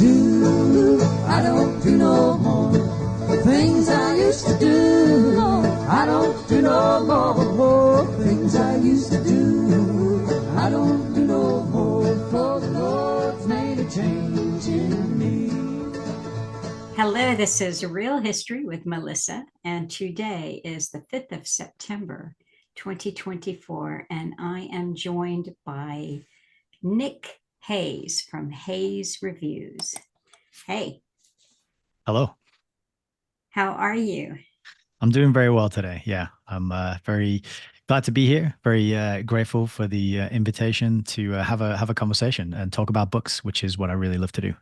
do, I don't do no more. The things I used to do, I don't do no more. Things I used to do, I don't do no more. For the Lord's made a change in me. Hello, this is Real History with Melissa, and today is the 5th of September, 2024, and I am joined by Nick Hayes from Hayes Reviews. Hey. Hello. How are you? I'm doing very well today. Yeah, I'm very glad to be here. Very grateful for the invitation to have a conversation and talk about books, which is what I really love to do.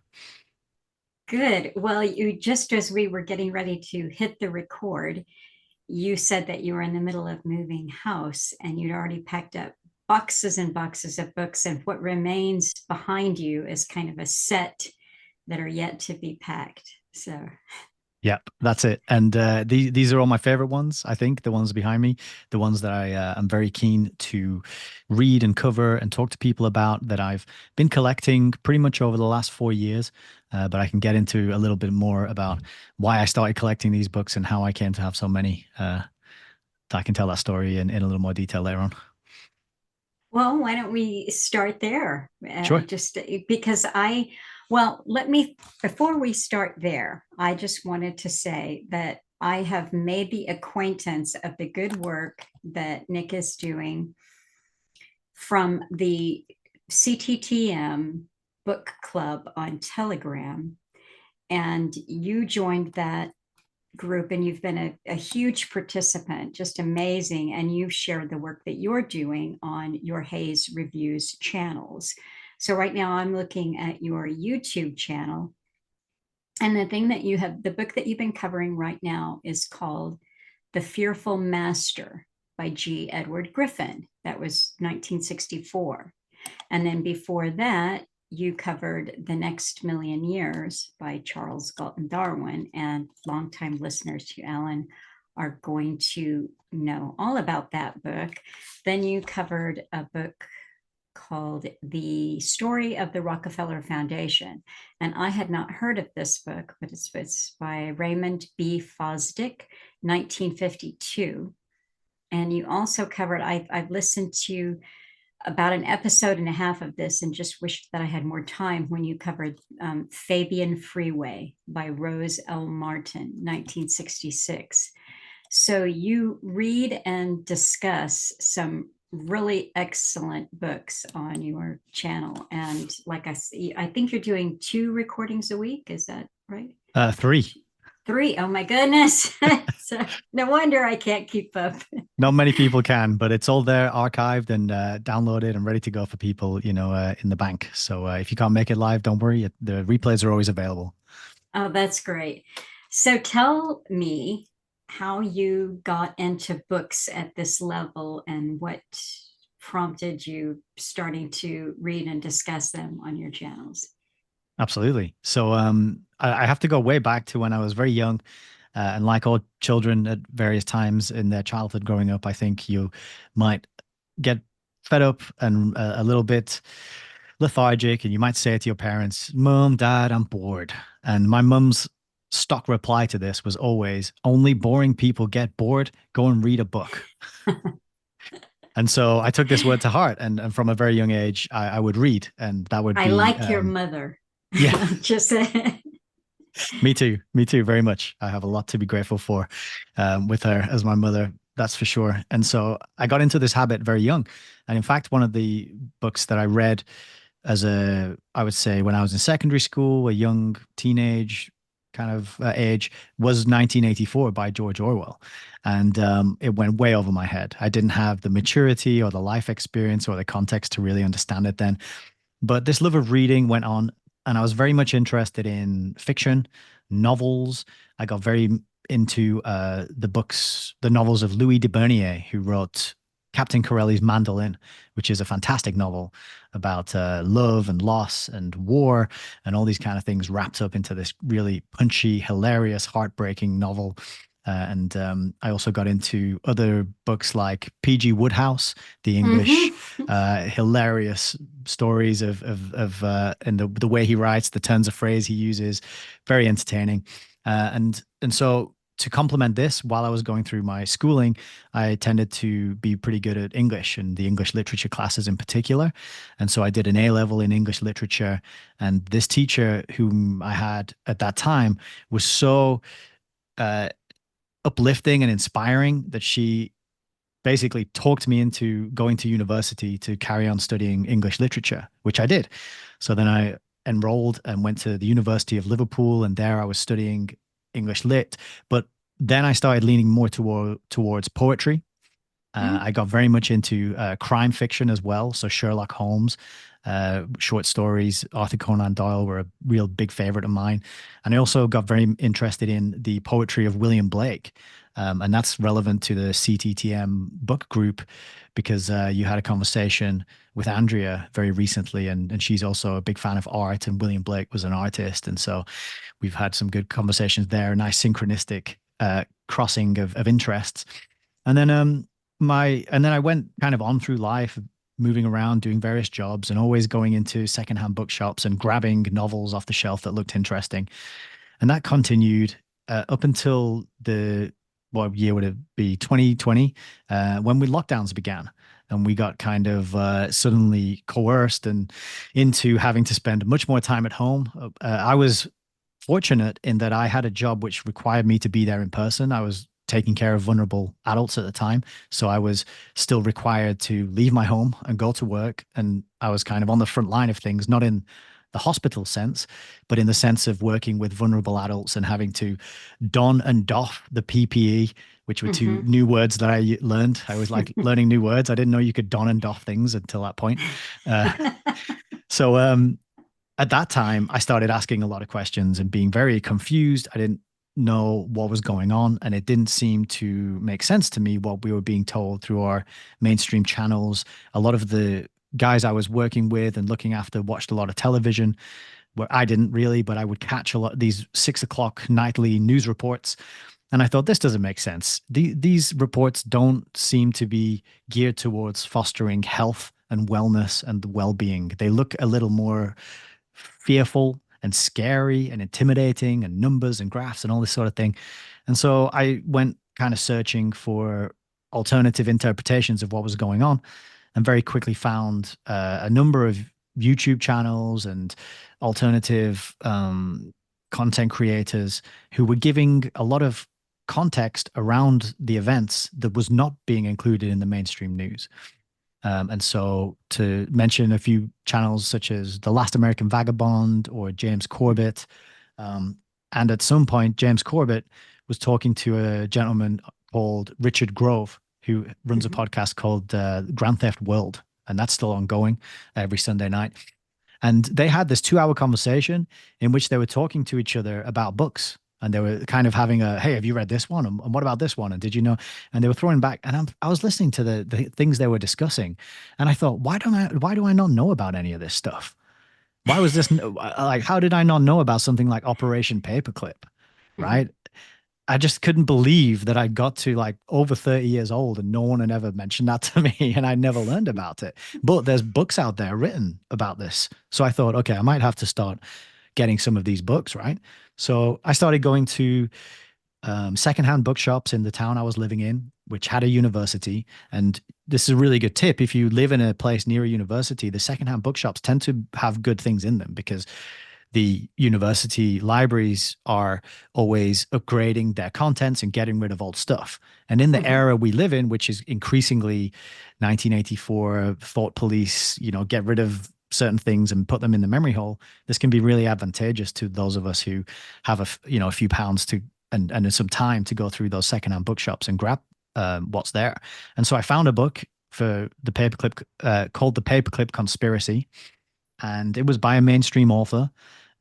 Good. Well, just as we were getting ready to hit the record, you said that you were in the middle of moving house and you'd already packed up boxes and boxes of books, and what remains behind you is kind of a set that are yet to be packed. So Yep, that's it. And these are all my favorite ones, I think, the ones behind me, the ones that I am very keen to read and cover and talk to people about, that I've been collecting pretty much over the last 4 years. But I can get into a little bit more about why I started collecting these books and how I came to have so many. I can tell that story in a little more detail later on. well, why don't we start there? Sure. Just because before we start there, I just wanted to say that I have made the acquaintance of the good work that Nick is doing from the CTTM book club on Telegram. And you joined that group and you've been a huge participant, just amazing. And you've shared the work that you're doing on your Hayes Reviews channels. So right now I'm looking at your YouTube channel, and the book that you've been covering right now is called The Fearful Master by G. Edward Griffin. That was 1964. And then before that, you covered The Next Million Years by Charles Galton Darwin, and longtime listeners to Ellen are going to know all about that book. Then you covered a book called The Story of the Rockefeller Foundation. And I had not heard of this book, but it's by Raymond B. Fosdick, 1952. And you also covered, I've listened to about an episode and a half of this and just wished that I had more time, when you covered Fabian Freeway by Rose L. Martin, 1966. So you read and discuss some really excellent books on your channel. And like I think you're doing 2 recordings a week. Is that right? 3. 3. Oh my goodness. So no wonder I can't keep up. Not many people can, but it's all there, archived and downloaded and ready to go for people, in the bank. So if you can't make it live, don't worry. The replays are always available. Oh, that's great. So tell me how you got into books at this level and what prompted you starting to read and discuss them on your channels. Absolutely. So I have to go way back to when I was very young. And like all children at various times in their childhood growing up, I think you might get fed up and a little bit lethargic, and you might say to your parents, "Mom, Dad, I'm bored." And my mum's stock reply to this was always, "Only boring people get bored. Go and read a book." And so I took this word to heart, and from a very young age, I would read, and that would be... I like your mother. Yeah. Just Me too, very much. I have a lot to be grateful for with her as my mother, that's for sure. And so I got into this habit very young. And in fact, one of the books that I read I would say when I was in secondary school, a young teenage kind of age, was 1984 by George Orwell. And it went way over my head. I didn't have the maturity or the life experience or the context to really understand it then. But this love of reading went on, and I was very much interested in fiction, novels. I got very into the novels of Louis de Bernier, who wrote Captain Corelli's Mandolin, which is a fantastic novel about love and loss and war and all these kind of things wrapped up into this really punchy, hilarious, heartbreaking novel. And I also got into other books like P.G. Wodehouse, the English, Mm-hmm. hilarious stories of and the way he writes, the turns of phrase he uses, very entertaining. And so to complement this, while I was going through my schooling, I tended to be pretty good at English and the English literature classes in particular. And so I did an A level in English literature. And this teacher, whom I had at that time, was so uh, uplifting and inspiring that she basically talked me into going to university to carry on studying English literature, which I did. So then I enrolled and went to the University of Liverpool, and there I was studying English lit. But then I started leaning more towards poetry. I got very much into crime fiction as well. So Sherlock Holmes, short stories, Arthur Conan Doyle were a real big favorite of mine. And I also got very interested in the poetry of William Blake. And that's relevant to the CTTM book group because you had a conversation with Andrea very recently, and she's also a big fan of art, and William Blake was an artist. And so we've had some good conversations there, nice synchronistic crossing of interests. And then and then I went kind of on through life, moving around, doing various jobs, and always going into secondhand bookshops and grabbing novels off the shelf that looked interesting. And that continued up until what year would it be? 2020, when lockdowns began. And we got kind of suddenly coerced and into having to spend much more time at home. I was fortunate in that I had a job which required me to be there in person. I was taking care of vulnerable adults at the time. So I was still required to leave my home and go to work. And I was kind of on the front line of things, not in the hospital sense, but in the sense of working with vulnerable adults and having to don and doff the PPE, which were two new words that I learned. I was like learning new words. I didn't know you could don and doff things until that point. So at that time, I started asking a lot of questions and being very confused. I didn't know what was going on, and it didn't seem to make sense to me what we were being told through our mainstream channels. A lot of the guys I was working with and looking after watched a lot of television, where I didn't really, but I would catch a lot of these 6 o'clock nightly news reports. And I thought, this doesn't make sense. These reports don't seem to be geared towards fostering health and wellness and well-being. They look a little more fearful and scary and intimidating, and numbers and graphs and all this sort of thing. And so I went kind of searching for alternative interpretations of what was going on, and very quickly found a number of YouTube channels and alternative content creators who were giving a lot of context around the events that was not being included in the mainstream news. And so to mention a few channels such as The Last American Vagabond or James Corbett. And at some point, James Corbett was talking to a gentleman called Richard Grove, who runs a podcast called Grand Theft World. And that's still ongoing every Sunday night. And they had this 2 hour conversation in which they were talking to each other about books. And they were kind of having hey, have you read this one? And what about this one? And did you know? And they were throwing back. And I was listening to the things they were discussing. And I thought, why do I not know about any of this stuff? Why was this like, how did I not know about something like Operation Paperclip? Right. I just couldn't believe that I got to like over 30 years old and no one had ever mentioned that to me and I never learned about it. But there's books out there written about this. So I thought, okay, I might have to start getting some of these books, right? So I started going to secondhand bookshops in the town I was living in, which had a university. And this is a really good tip. If you live in a place near a university, the secondhand bookshops tend to have good things in them because the university libraries are always upgrading their contents and getting rid of old stuff. And in the era we live in, which is increasingly 1984 thought police, get rid of certain things and put them in the memory hole, this can be really advantageous to those of us who have a few pounds to and some time to go through those secondhand bookshops and grab what's there. And so I found a book for the paperclip called The Paperclip Conspiracy, and it was by a mainstream author.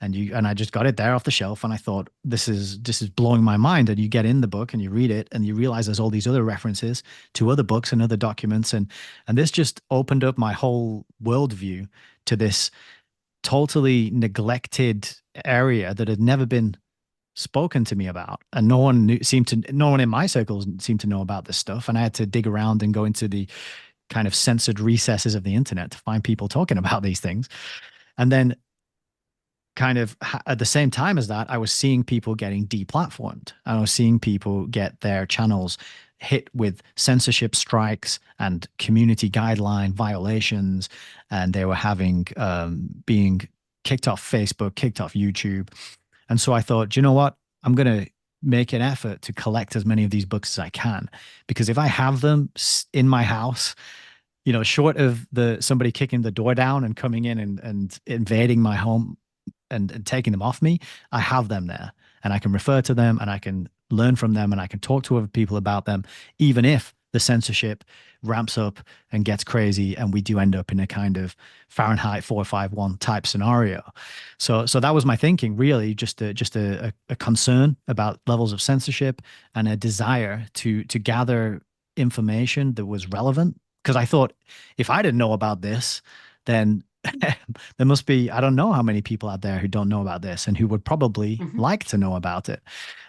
And I just got it there off the shelf, and I thought, this is blowing my mind. And you get in the book and you read it, and you realize there's all these other references to other books and other documents, and this just opened up my whole worldview to this totally neglected area that had never been spoken to me about, and no one no one in my circles seemed to know about this stuff. And I had to dig around and go into the kind of censored recesses of the internet to find people talking about these things. And then kind of at the same time as that, I was seeing people getting deplatformed. I was seeing people get their channels hit with censorship strikes and community guideline violations, and they were having being kicked off Facebook, kicked off YouTube. And so I thought, you know what? I'm going to make an effort to collect as many of these books as I can, because if I have them in my house, short of somebody kicking the door down and coming in and invading my home and taking them off me, I have them there, and I can refer to them, and I can learn from them, and I can talk to other people about them, even if the censorship ramps up and gets crazy and we do end up in a kind of Fahrenheit 451 type scenario. So that was my thinking, really, just a concern about levels of censorship and a desire to gather information that was relevant. Because I thought, if I didn't know about this, then there must be, I don't know how many people out there who don't know about this and who would probably like to know about it.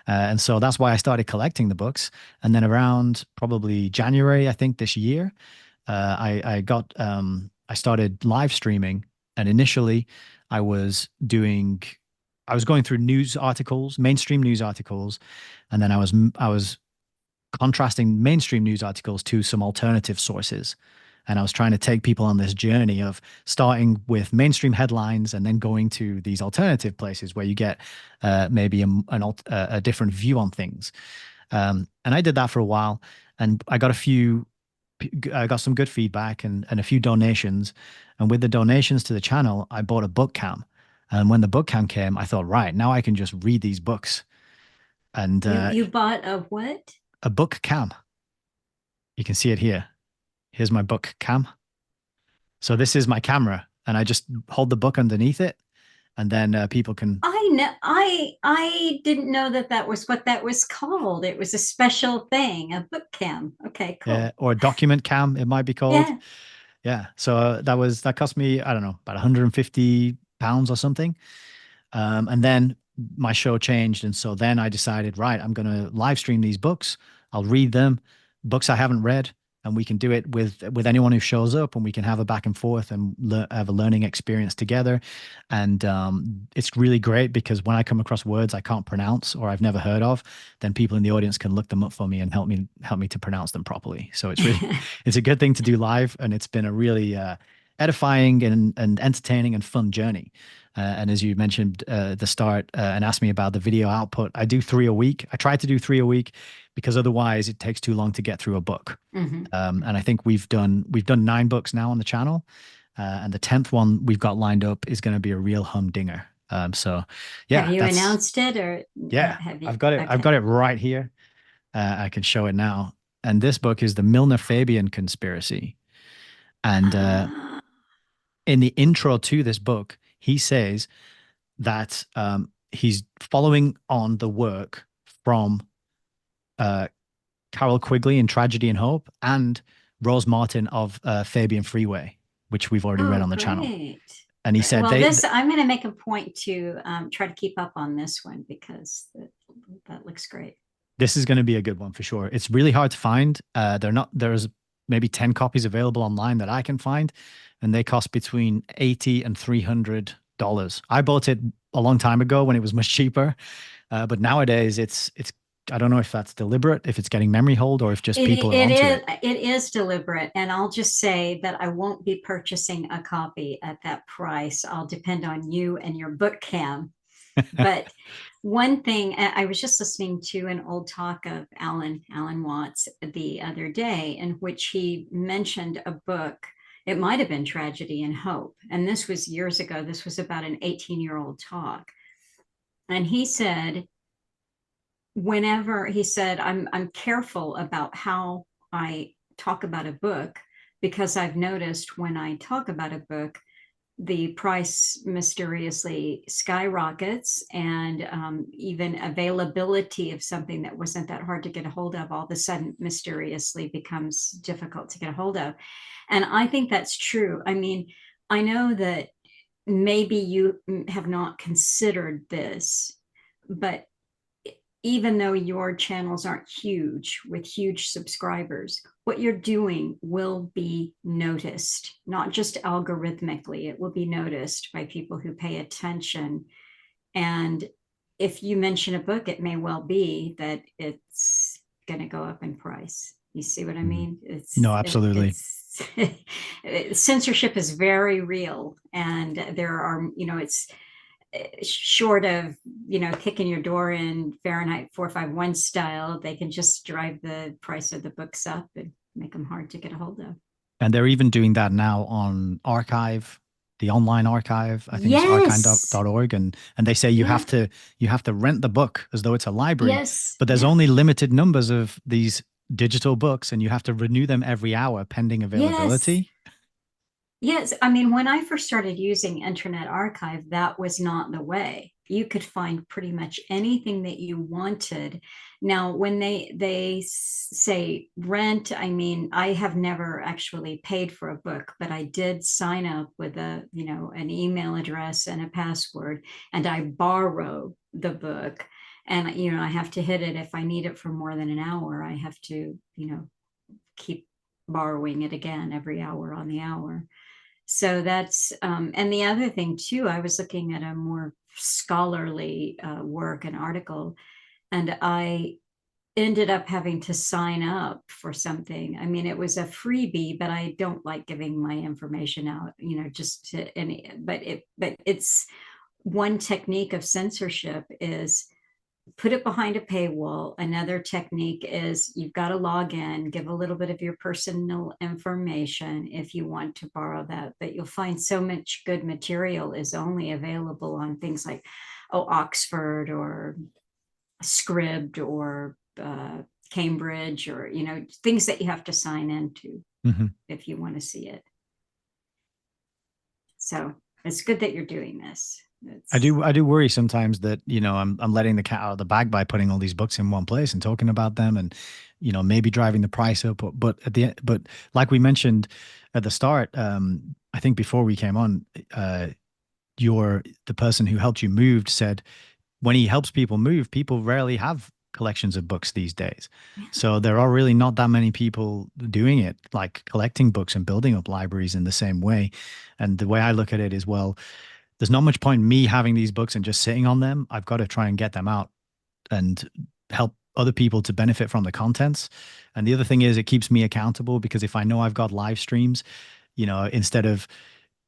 And so that's why I started collecting the books. And then around probably January, I think this year, I started live streaming. And initially I was going through news articles, mainstream news articles. And then I was contrasting mainstream news articles to some alternative sources. And I was trying to take people on this journey of starting with mainstream headlines and then going to these alternative places where you get maybe a different view on things. And I did that for a while, and I got some good feedback and a few donations. And with the donations to the channel, I bought a book cam. And when the book cam came, I thought, right, now I can just read these books. And you bought a what? A book cam. You can see it here. Here's my book cam. So this is my camera, and I just hold the book underneath it, and then people can. I know. I didn't know that was what that was called. It was a special thing, a book cam. Okay, cool. Yeah, or a document cam, it might be called. Yeah. Yeah. So that cost me, I don't know, about £150 or something. And then my show changed, and so then I decided, right, I'm going to live stream these books. I'll read them, books I haven't read, and we can do it with anyone who shows up, and we can have a back and forth and have a learning experience together. And it's really great because when I come across words I can't pronounce or I've never heard of, then people in the audience can look them up for me and help me to pronounce them properly. So it's really it's a good thing to do live, and it's been a really edifying and entertaining and fun journey. And as you mentioned at the start and asked me about the video output, I do 3 a week. I try to do 3 a week because otherwise it takes too long to get through a book. And I think we've done 9 books now on the channel, and the 10th one we've got lined up is going to be a real humdinger. So yeah, have you announced it, or yeah, have you? I've got it. Okay. I've got it right here. I can show it now. And this book is the Milner Fabian conspiracy. And in the intro to this book, he says that he's following on the work from Carol Quigley in Tragedy and Hope and Rose Martin of Fabian Freeway, which we've already read on the channel. And he said, I'm going to make a point to try to keep up on this one because that looks great. This is going to be a good one for sure. It's really hard to find. There's maybe 10 copies available online that I can find, and they cost between $80 and $300. I bought it a long time ago when it was much cheaper, but nowadays it's I don't know if that's deliberate, if it's getting memory hold, or if just people are onto it. It is deliberate, and I'll just say that I won't be purchasing a copy at that price. I'll depend on you and your book cam. But one thing, I was just listening to an old talk of Alan Watts the other day, in which he mentioned a book. It might have been Tragedy and Hope, and this was years ago. This was about an 18-year-old talk, and he said, I'm careful about how I talk about a book, because I've noticed when I talk about a book, the price mysteriously skyrockets, and even availability of something that wasn't that hard to get a hold of all of a sudden mysteriously becomes difficult to get a hold of. And I think that's true. I mean, I know that maybe you have not considered this, but even though your channels aren't huge with huge subscribers, what you're doing will be noticed, not just algorithmically. It will be noticed by people who pay attention. And if you mention a book, it may well be that it's going to go up in price. You see what I mean? No, absolutely. Censorship is very real, and there are, it's short of, kicking your door in Fahrenheit 451 style. They can just drive the price of the books up and make them hard to get a hold of. And they're even doing that now on Archive, the online archive. I think it's Yes. archive.org, and they say you have to rent the book as though it's a library. Yes. But there's only limited numbers of these digital books, and you have to renew them every hour pending availability. Yes. I mean, when I first started using Internet Archive, that was not the way. You could find pretty much anything that you wanted. Now, when they say rent, I mean, I have never actually paid for a book, but I did sign up with an email address and a password, and I borrow the book. And, I have to hit it if I need it for more than an hour. I have to, keep borrowing it again every hour on the hour. So that's, and the other thing too, I was looking at a more scholarly work, an article, and I ended up having to sign up for something. I mean, it was a freebie, but I don't like giving my information out, just to any, but it's one technique of censorship is put it behind a paywall. Another technique is you've got to log in, give a little bit of your personal information if you want to borrow that. But you'll find so much good material is only available on things like, Oxford or Scribd or Cambridge, or, things that you have to sign into if you want to see it. So it's good that you're doing this. I do worry sometimes that, I'm letting the cat out of the bag by putting all these books in one place and talking about them, and, maybe driving the price up. But like we mentioned at the start, I think before we came on, the person who helped you move said when he helps people move, people rarely have collections of books these days. So there are really not that many people doing it, like collecting books and building up libraries in the same way. And the way I look at it is, well, there's not much point in me having these books and just sitting on them. I've got to try and get them out and help other people to benefit from the contents. And the other thing is it keeps me accountable, because if I know I've got live streams, instead of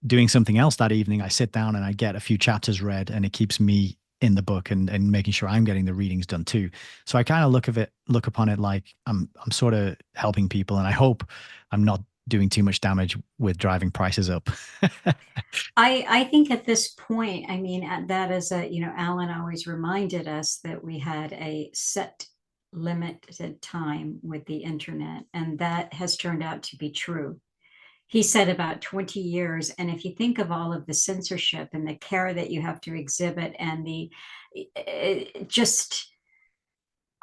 doing something else that evening, I sit down and I get a few chapters read, and it keeps me in the book and making sure I'm getting the readings done too. So I kind of look upon it like I'm sort of helping people, and I hope I'm not doing too much damage with driving prices up. I think at this point, I mean, that is Alan always reminded us that we had a set limited time with the internet, and that has turned out to be true. He said about 20 years. And if you think of all of the censorship and the care that you have to exhibit, and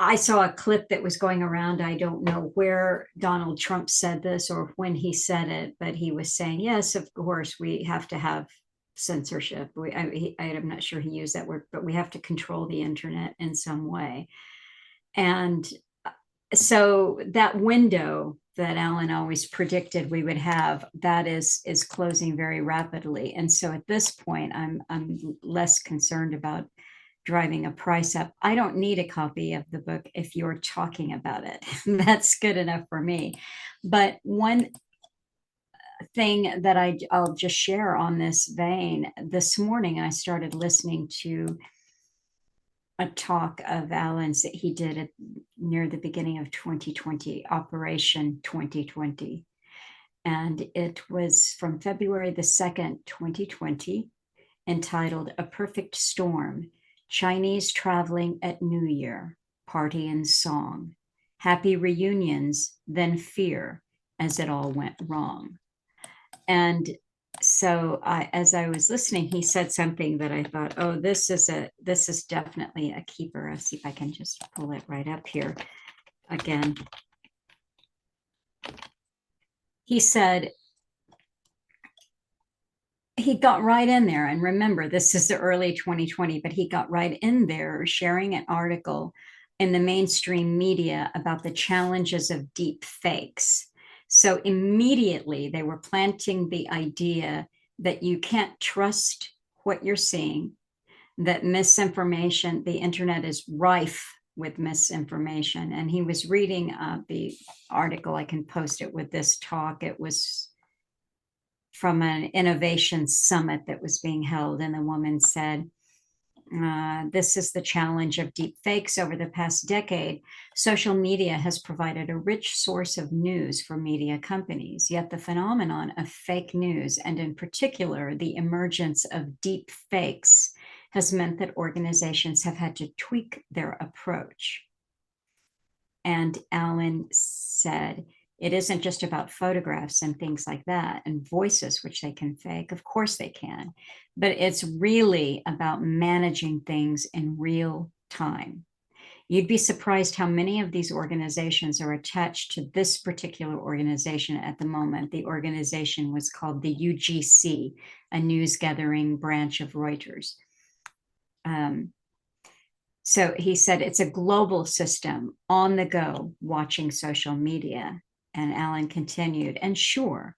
I saw a clip that was going around. I don't know where Donald Trump said this or when he said it, but he was saying, yes, of course, we have to have censorship. I'm not sure he used that word, but we have to control the internet in some way. And so that window that Alan always predicted we would have, that is closing very rapidly. And so at this point, I'm less concerned about driving a price up. I don't need a copy of the book if you're talking about it. That's good enough for me. But one thing that I'll just share on this vein, this morning I started listening to a talk of Alan's that he did near the beginning of 2020, Operation 2020. And it was from February the 2nd, 2020, entitled A Perfect Storm, Chinese Traveling at New Year, Party and Song, Happy Reunions, Then Fear, as it all went wrong. And so as I was listening, he said something that I thought, oh, this is definitely a keeper. I'll see if I can just pull it right up here again. He said, he got right in there, and remember, this is the early 2020, but he got right in there sharing an article in the mainstream media about the challenges of deep fakes. So immediately they were planting the idea that you can't trust what you're seeing, that misinformation, the internet is rife with misinformation. And he was reading the article, I can post it with this talk. It was from an innovation summit that was being held. And the woman said, this is the challenge of deep fakes. Over the past decade, social media has provided a rich source of news for media companies. Yet the phenomenon of fake news, and in particular, the emergence of deep fakes, has meant that organizations have had to tweak their approach. And Alan said, it isn't just about photographs and things like that and voices, which they can fake. Of course they can, but it's really about managing things in real time. You'd be surprised how many of these organizations are attached to this particular organization at the moment. The organization was called the UGC, a news gathering branch of Reuters. So he said it's a global system on the go watching social media. And Alan continued, and sure,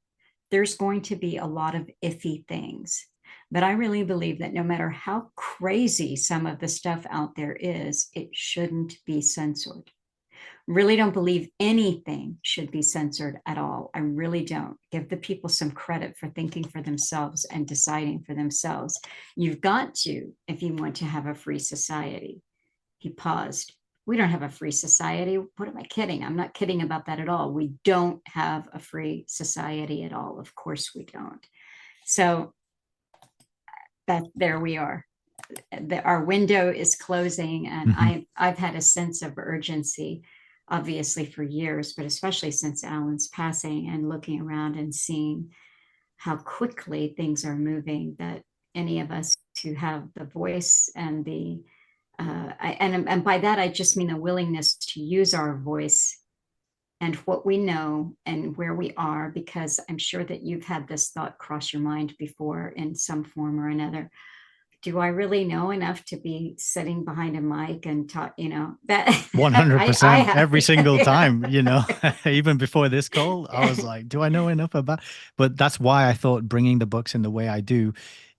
there's going to be a lot of iffy things. But I really believe that no matter how crazy some of the stuff out there is, it shouldn't be censored. Really don't believe anything should be censored at all. I really don't. Give the people some credit for thinking for themselves and deciding for themselves. You've got to, if you want to have a free society. He paused. We don't have a free society. What am I kidding? I'm not kidding about that at all. We don't have a free society at all. Of course we don't. So that there we are. Our window is closing, and I've had a sense of urgency, obviously for years, but especially since Alan's passing, and looking around and seeing how quickly things are moving, that any of us who have the voice and the and by that I just mean a willingness to use our voice and what we know and where we are, because I'm sure that you've had this thought cross your mind before in some form or another. Do I really know enough to be sitting behind a mic and talk, that 100% have, every single yeah. time, even before this call, I was like, do I know enough about, but that's why I thought bringing the books in the way I do,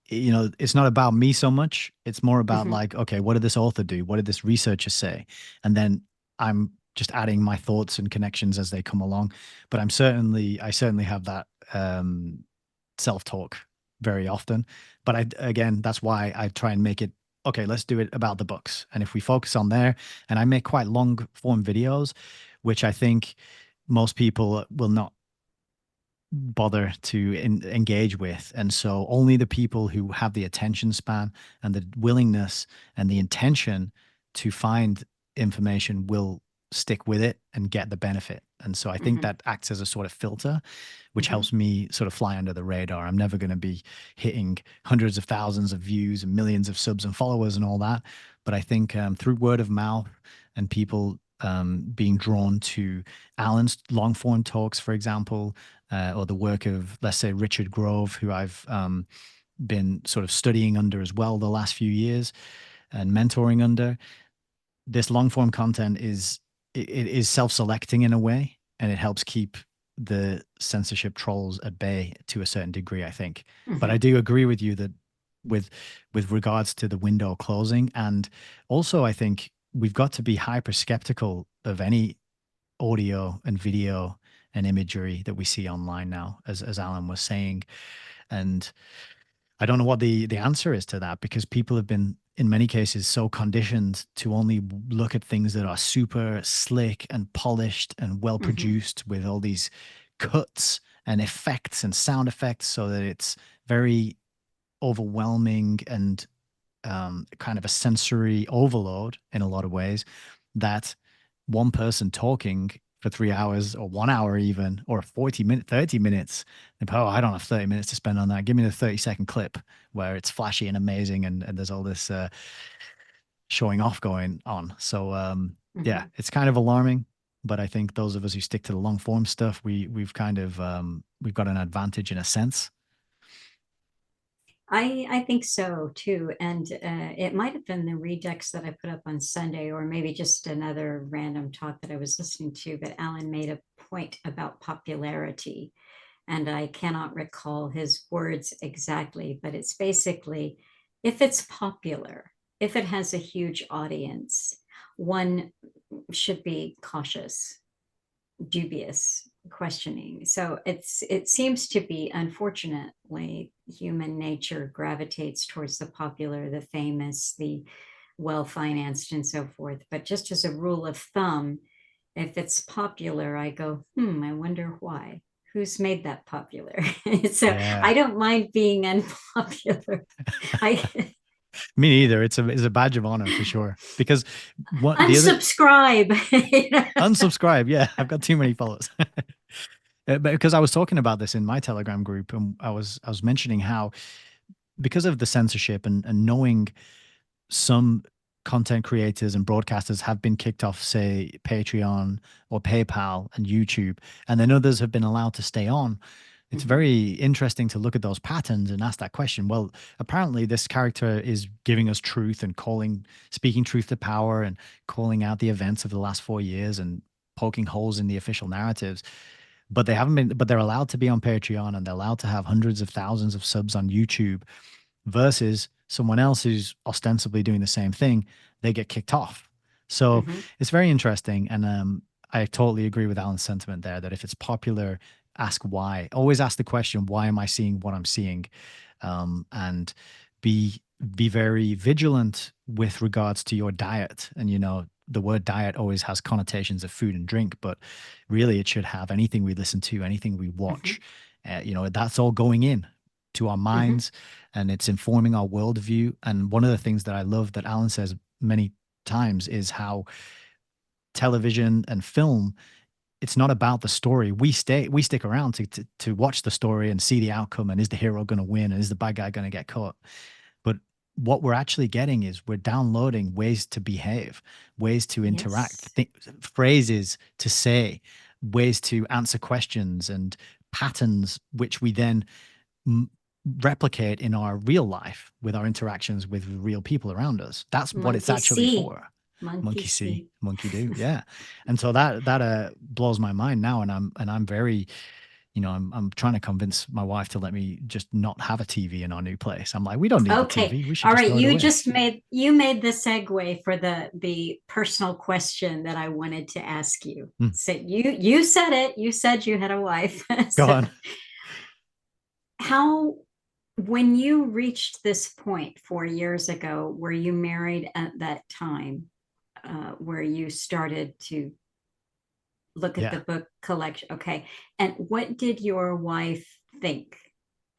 it's not about me so much. It's more about like, okay, what did this author do? What did this researcher say? And then I'm just adding my thoughts and connections as they come along. But I certainly have that self-talk very often. But again, that's why I try and make it, okay, let's do it about the books. And if we focus on there, and I make quite long form videos, which I think most people will not bother to engage with. And so only the people who have the attention span and the willingness and the intention to find information will stick with it and get the benefit. And so I think that acts as a sort of filter, which helps me sort of fly under the radar. I'm never going to be hitting hundreds of thousands of views and millions of subs and followers and all that. But I think through word of mouth and people being drawn to Alan's long form talks, for example, or the work of, let's say, Richard Grove, who I've been sort of studying under as well the last few years and mentoring under. This long form content is self-selecting in a way, and it helps keep the censorship trolls at bay to a certain degree, I think. But I do agree with you that with regards to the window closing, and also I think we've got to be hyper skeptical of any audio and video and imagery that we see online now, as Alan was saying. And I don't know what the answer is to that, because people have been, in many cases, so conditioned to only look at things that are super slick and polished and well produced with all these cuts and effects and sound effects, so that it's very overwhelming and kind of a sensory overload in a lot of ways, that one person talking for 3 hours or 1 hour even, or 30 minutes. Oh, I don't have 30 minutes to spend on that. Give me the 30-second clip where it's flashy and amazing and there's all this showing off going on. So yeah, it's kind of alarming. But I think those of us who stick to the long form stuff, we've kind of we've got an advantage in a sense. I think so too. And it might have been the Redux that I put up on Sunday, or maybe just another random talk that I was listening to. But Alan made a point about popularity, and I cannot recall his words exactly, but it's basically, if it's popular, if it has a huge audience, one should be cautious, dubious, questioning. So it seems to be, unfortunately, human nature gravitates towards the popular, the famous, the well financed, and so forth. But just as a rule of thumb, if it's popular, I go, I wonder why. Who's made that popular? So I Yeah. don't mind being unpopular. I Me neither. It's a badge of honor for sure. Because what the other unsubscribe. unsubscribe, yeah, I've got too many followers. But because I was talking about this in my Telegram group, and I was mentioning how because of the censorship and knowing some content creators and broadcasters have been kicked off, say, Patreon or PayPal and YouTube, and then others have been allowed to stay on. It's Mhm, very interesting to look at those patterns and ask that question. Well, apparently this character is giving us truth and speaking truth to power and calling out the events of the last 4 years and poking holes in the official narratives. But they haven't been, but they're allowed to be on Patreon and they're allowed to have hundreds of thousands of subs on YouTube versus someone else who's ostensibly doing the same thing, they get kicked off. So mhm. it's very interesting. And I totally agree with Alan's sentiment there that if it's popular, ask why. Always ask the question, why am I seeing what I'm seeing? And be be very vigilant with regards to your diet. And the word diet always has connotations of food and drink, but really it should have anything we listen to, anything we watch. Mhm, That's all going in to our mhm. minds and it's informing our worldview. And one of the things that I love that Alan says many times is how television and film, it's not about the story. We stick around to watch the story and see the outcome and is the hero going to win and is the bad guy going to get caught. But what we're actually getting is we're downloading ways to behave, ways to interact, Yes. phrases to say, ways to answer questions and patterns, which we then m- replicate in our real life with our interactions with real people around us. That's what it's Monkey actually see. for. Monkey Monkey see, see. monkey do. Yeah. And so that blows my mind now. And I'm very, I'm trying to convince my wife to let me just not have a TV in our new place. I'm like, we don't need the Okay. TV. We should All just right. throw it away. You made the segue for the personal question that I wanted to ask you. Mm, So you said it. You said you had a wife. go So on. how when you reached this point 4 years ago, were you married at that time, where you started to look at the Yeah. book collection? Okay. And what did your wife think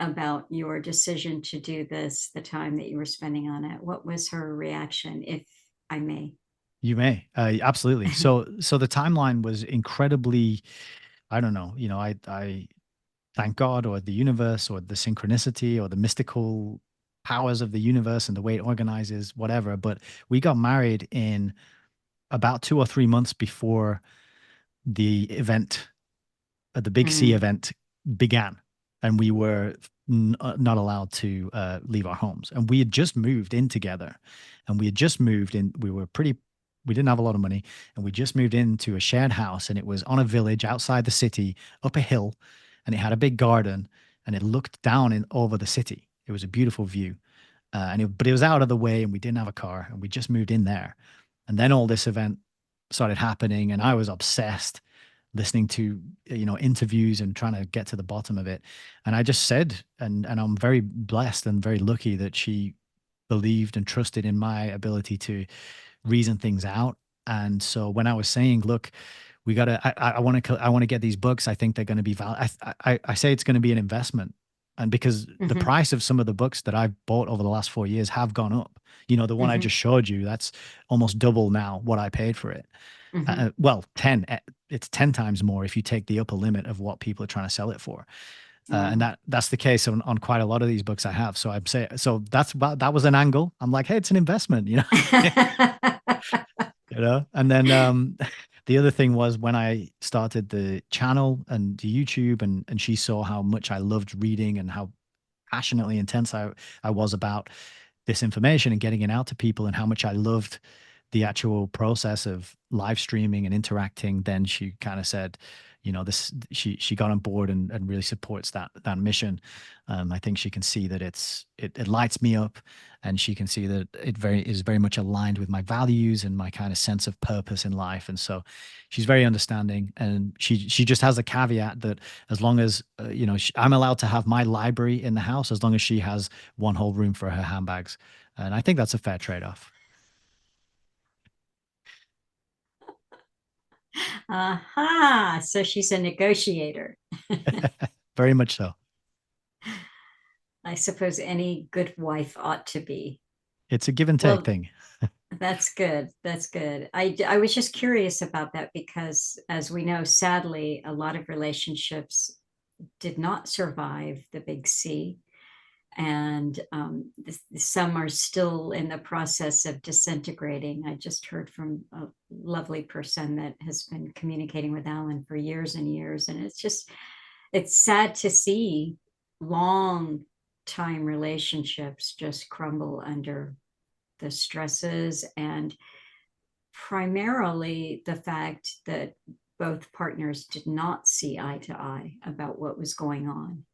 about your decision to do this, the time that you were spending on it? What was her reaction, if I may? You may. Absolutely. So the timeline was incredibly, I don't know, I thank God or the universe or the synchronicity or the mystical powers of the universe and the way it organizes, whatever. But we got married in about 2 or 3 months before the event, the Big C Mm, event began. And we were not allowed to leave our homes. And we had just moved in together. And we had just moved in. We didn't have a lot of money. And we just moved into a shared house. And it was on a village outside the city, up a hill. And it had a big garden. And it looked down over the city. It was a beautiful view. But it was out of the way. And we didn't have a car. And we just moved in there. And then all this event started happening. And I was obsessed listening to interviews and trying to get to the bottom of it. And I just said, and I'm very blessed and very lucky that she believed and trusted in my ability to reason things out. And so when I was saying, look, we gotta, I want to get these books. I think they're going to be valid. I say it's going to be an investment. And because the mhm, price of some of the books that I've bought over the last 4 years have gone up, the one I mhm, just showed you, that's almost double now what I paid for it. mhm. Well, 10, it's 10 times more if you take the upper limit of what people are trying to sell it for. And Wow. that's the case on quite a lot of these books I have. So I'm saying, so that was an angle. I'm like, hey, it's an investment, And then the other thing was when I started the channel and the YouTube and she saw how much I loved reading and how passionately intense I was about this information and getting it out to people, and how much I loved the actual process of live streaming and interacting, then she kind of said, you know, this, she got on board and really supports that mission. I think she can see that it lights me up, and she can see that it is very much aligned with my values and my kind of sense of purpose in life. And so she's very understanding, and she just has a caveat that as long as you know, I'm allowed to have my library in the house as long as she has one whole room for her handbags, and I think that's a fair trade-off. Aha. So she's a negotiator. Very much so. I suppose any good wife ought to be. It's a give and take Well, thing. that's good. That's good. I was just curious about that because, as we know, sadly, a lot of relationships did not survive the big C. And some are still in the process of disintegrating. I just heard from a lovely person that has been communicating with Alan for years and years. And it's sad to see long time relationships just crumble under the stresses, and primarily the fact that both partners did not see eye to eye about what was going on.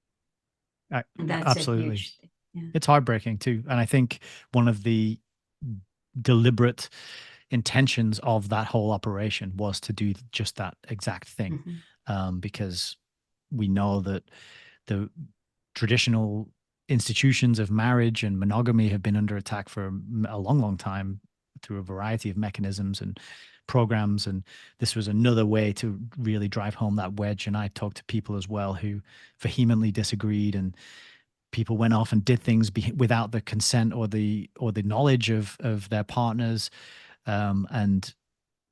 And that's a Absolutely. huge thing. Yeah. It's heartbreaking too. And I think one of the deliberate intentions of that whole operation was to do just that exact thing. Because we know that the traditional institutions of marriage and monogamy have been under attack for a long, long time through a variety of mechanisms and programs. And this was another way to really drive home that wedge. And I talked to people as well who vehemently disagreed, and people went off and did things without the consent or the knowledge of their partners. And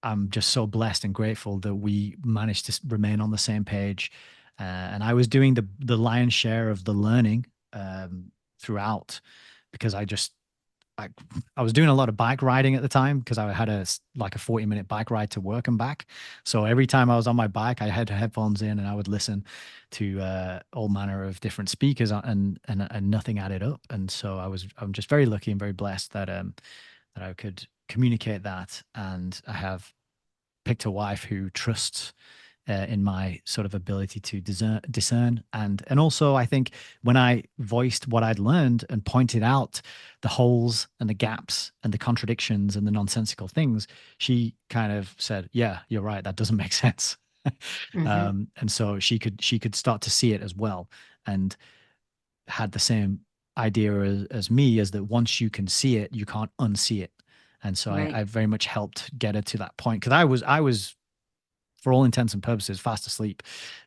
I'm just so blessed and grateful that we managed to remain on the same page. And I was doing the lion's share of the learning throughout, because I was doing a lot of bike riding at the time, because I had a 40-minute bike ride to work and back. So every time I was on my bike, I had headphones in and I would listen to all manner of different speakers, and nothing added up. And so I'm just very lucky and very blessed that that I could communicate that, and I have picked a wife who trusts in my sort of ability to discern. And also, I think when I voiced what I'd learned and pointed out the holes and the gaps and the contradictions and the nonsensical things, she kind of said, yeah, you're right, that doesn't make sense. And so she could start to see it as well, and had the same idea as me, as that once you can see it, you can't unsee it. And so Right. I very much helped get her to that point, because I was, for all intents and purposes, fast asleep.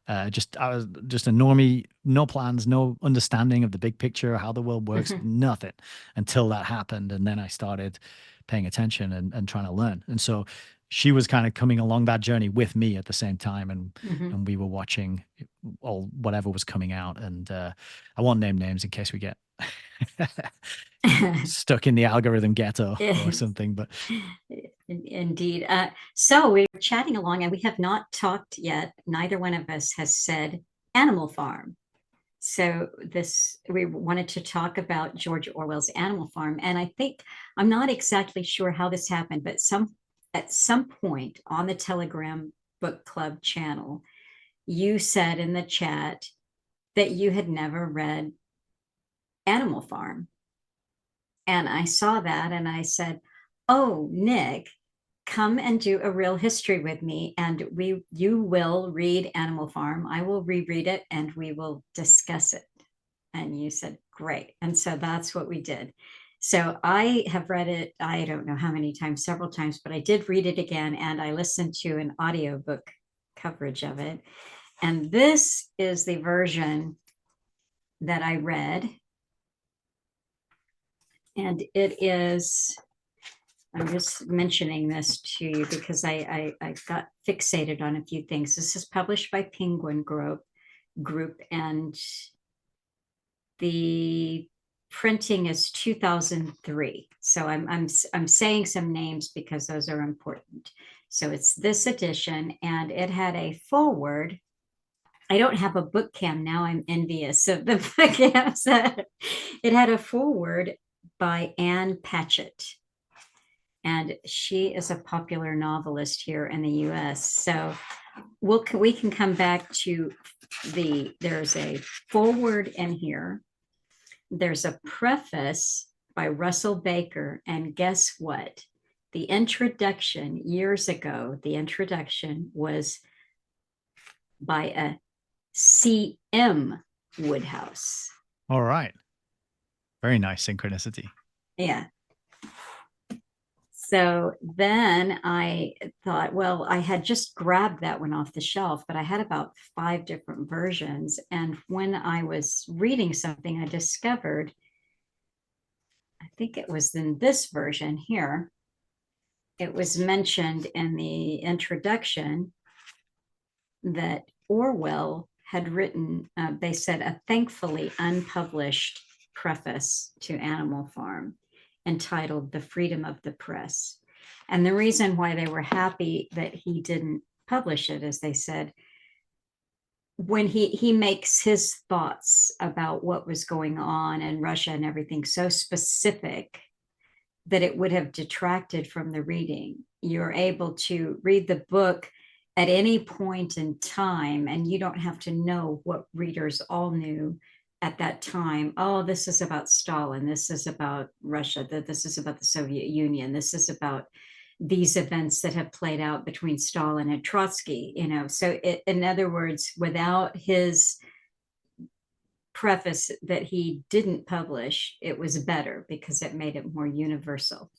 I was just a normie, no plans, no understanding of the big picture, how the world works, nothing, until that happened. And then I started paying attention and trying to learn. And so she was kind of coming along that journey with me at the same time. And we were watching all whatever was coming out. And I won't name names in case we get stuck in the algorithm ghetto or something, but Indeed. So we were chatting along, and we have not talked yet. Neither one of us has said Animal Farm. So we wanted to talk about George Orwell's Animal Farm. And I think, I'm not exactly sure how this happened, but at some point on the Telegram Book Club channel, you said in the chat that you had never read Animal Farm. And I saw that and I said, oh, Nick, come and do a real history with me, and you will read Animal Farm. I will reread it and we will discuss it. And you said, great. And so that's what we did. So I have read it, I don't know how many times, several times, but I did read it again, and I listened to an audiobook coverage of it. And this is the version that I read. And it is, I'm just mentioning this to you because I got fixated on a few things. This is published by Penguin Group, and the printing is 2003. So I'm saying some names because those are important. So it's this edition, and it had a foreword I don't have a book cam now. I'm envious of the book cams. It had a foreword by Anne Patchett, and she is a popular novelist here in the U.S. So we can come back to there's a foreword in here. There's a preface by Russell Baker, and guess what? The introduction years ago, the introduction was by a C.M. Wodehouse. All right. Very nice synchronicity. Yeah. So then I thought, well, I had just grabbed that one off the shelf, but I had about 5 different versions. And when I was reading something, I discovered, I think it was in this version here, it was mentioned in the introduction that Orwell had written, they said, a thankfully unpublished preface to Animal Farm entitled The Freedom of the Press. And the reason why they were happy that he didn't publish it, as they said, when he makes his thoughts about what was going on in Russia and everything so specific that it would have detracted from the reading. You're able to read the book at any point in time, and you don't have to know what readers all knew at that time. Oh, this is about Stalin. This is about Russia. This is about the Soviet Union. This is about these events that have played out between Stalin and Trotsky, So in other words, without his preface that he didn't publish, it was better because it made it more universal.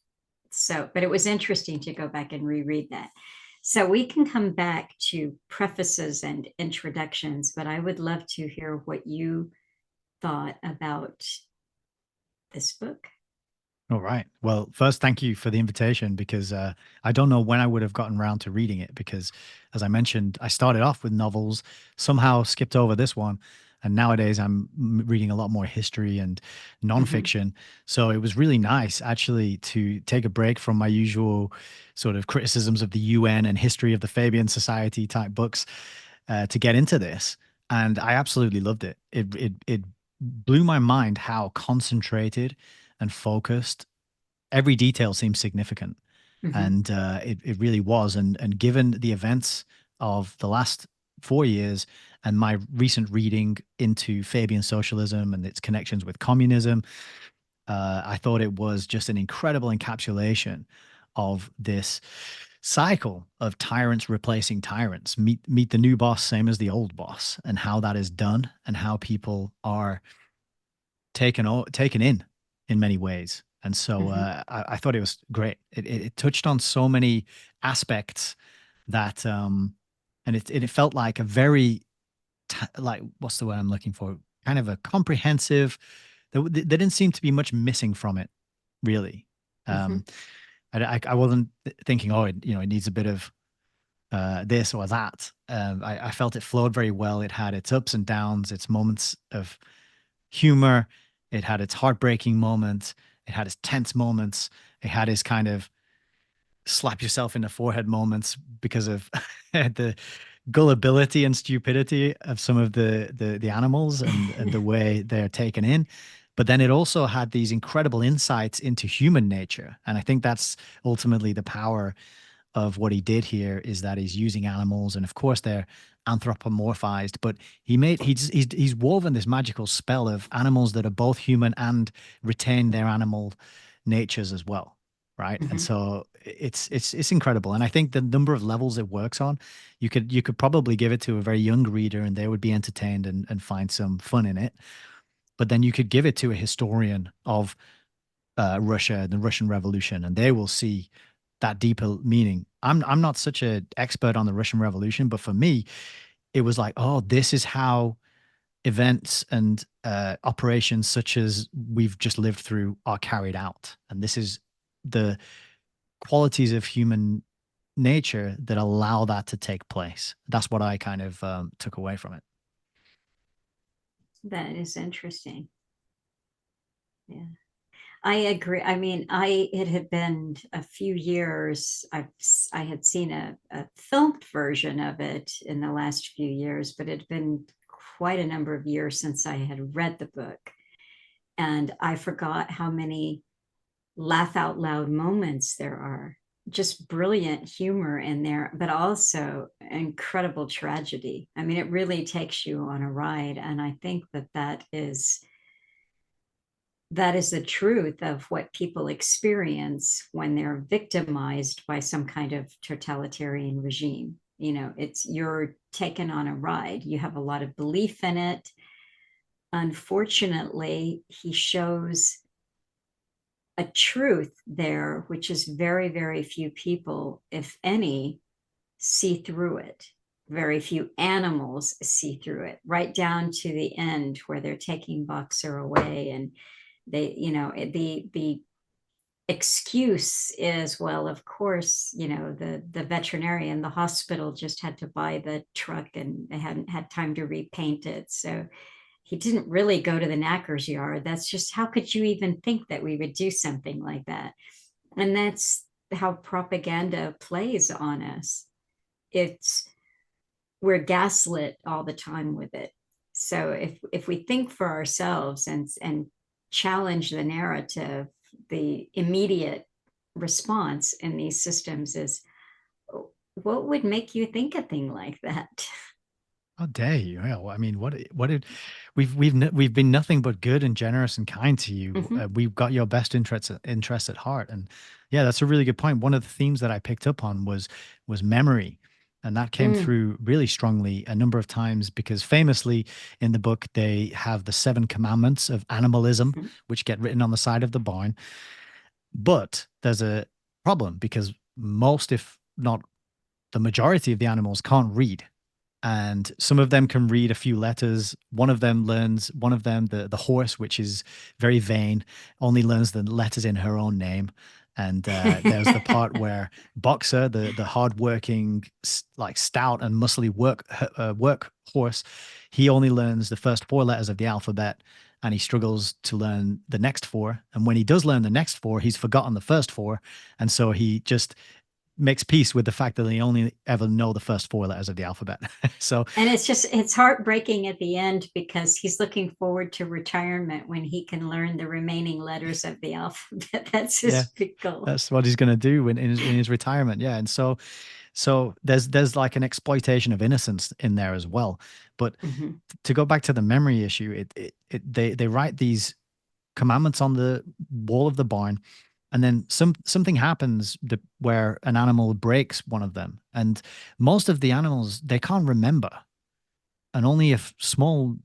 So, but it was interesting to go back and reread that. So we can come back to prefaces and introductions, but I would love to hear what you thought about this book. All right. Well, first, thank you for the invitation because I don't know when I would have gotten around to reading it because, as I mentioned, I started off with novels, somehow skipped over this one. And nowadays I'm reading a lot more history and nonfiction. So it was really nice actually to take a break from my usual sort of criticisms of the UN and history of the Fabian Society type books to get into this. And I absolutely loved it. It blew my mind how concentrated and focused. Every detail seemed significant, and it really was. And given the events of the last 4 years and my recent reading into Fabian socialism and its connections with communism, I thought it was just an incredible encapsulation of this cycle of tyrants replacing tyrants. Meet the new boss, same as the old boss, and how that is done, and how people are taken in many ways. And so I thought it was great. It touched on so many aspects that, and it felt like a very, like, what's the word I'm looking for? Kind of a comprehensive, there didn't seem to be much missing from it, really. I wasn't thinking, oh, it needs a bit of this or that. I felt it flowed very well. It had its ups and downs, its moments of humor. It had its heartbreaking moments. It had its tense moments. It had its kind of slap yourself in the forehead moments because of the gullibility and stupidity of some of the animals and the way they're taken in. But then it also had these incredible insights into human nature. And I think that's ultimately the power of what he did here, is that he's using animals, and of course they're anthropomorphized, but he's woven this magical spell of animals that are both human and retain their animal natures as well, right? And so it's incredible. And I think the number of levels it works on, you could probably give it to a very young reader and they would be entertained and find some fun in it. But then you could give it to a historian of Russia, the Russian Revolution, and they will see that deeper meaning. I'm not such an expert on the Russian Revolution, but for me, it was like, oh, this is how events and operations such as we've just lived through are carried out, and this is the qualities of human nature that allow that to take place. That's what I kind of took away from it. That is interesting. Yeah. I agree. I mean, it had been a few years. I had seen a filmed version of it in the last few years, but it had been quite a number of years since I had read the book. And I forgot how many laugh out loud moments there are. Just brilliant humor in there, but also incredible tragedy. I mean, it really takes you on a ride. And I think that is the truth of what people experience when they're victimized by some kind of totalitarian regime. You know, it's you're taken on a ride. You have a lot of belief in it. Unfortunately, he shows a truth there, which is very, very few people, if any, see through it. Very few animals see through it, right down to the end where they're taking Boxer away, and they, the excuse is, well, of course, the veterinarian, the hospital just had to buy the truck and they hadn't had time to repaint it, so he didn't really go to the knacker's yard. That's just, how could you even think that we would do something like that? And that's how propaganda plays on us. It's We're gaslit all the time with it. So if we think for ourselves and challenge the narrative, the immediate response in these systems is, what would make you think a thing like that? How dare you? Well, I mean, what did we've been nothing but good and generous and kind to you. Mm-hmm, We've got your best interests at heart, and yeah, that's a really good point. One of the themes that I picked up on was memory, and that came mm, through really strongly a number of times because famously in the book they have the 7 commandments of animalism, mm-hmm. which get written on the side of the barn. But there's a problem because most, if not the majority of the animals can't read, and some of them can read a few letters. One of them, the horse, which is very vain, only learns the letters in her own name. And there's the part where Boxer, the hardworking, like stout and muscly work horse, he only learns the first 4 letters of the alphabet, and he struggles to learn the next 4. And when he does learn the next 4, he's forgotten the first 4, and so he just makes peace with the fact that they only ever know the first 4 letters of the alphabet. So And it's heartbreaking at the end because he's looking forward to retirement when he can learn the remaining letters of the alphabet. That's yeah, his big goal. that's what he's going to do in his retirement. Yeah, and so there's like an exploitation of innocence in there as well. But Mhm. to go back to the memory issue, they write these commandments on the wall of the barn, and then something happens where an animal breaks one of them, and most of the animals they can't remember, and only if small,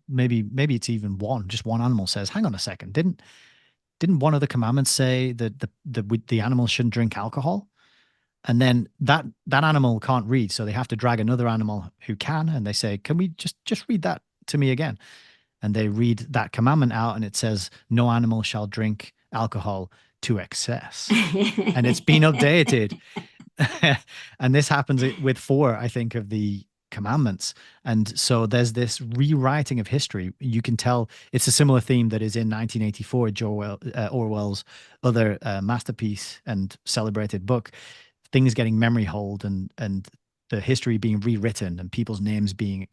maybe it's even just one animal says, "Hang on a second, didn't one of the commandments say that the animals shouldn't drink alcohol?" And then that animal can't read, so they have to drag another animal who can, and they say, "Can we just read that to me again?" And they read that commandment out, and it says, "No animal shall drink alcohol to excess." And it's been updated. And this happens with 4, I think, of the commandments. And so there's this rewriting of history. You can tell it's a similar theme that is in 1984, Orwell's other masterpiece and celebrated book. Things getting memory hold, and the history being rewritten, and people's names being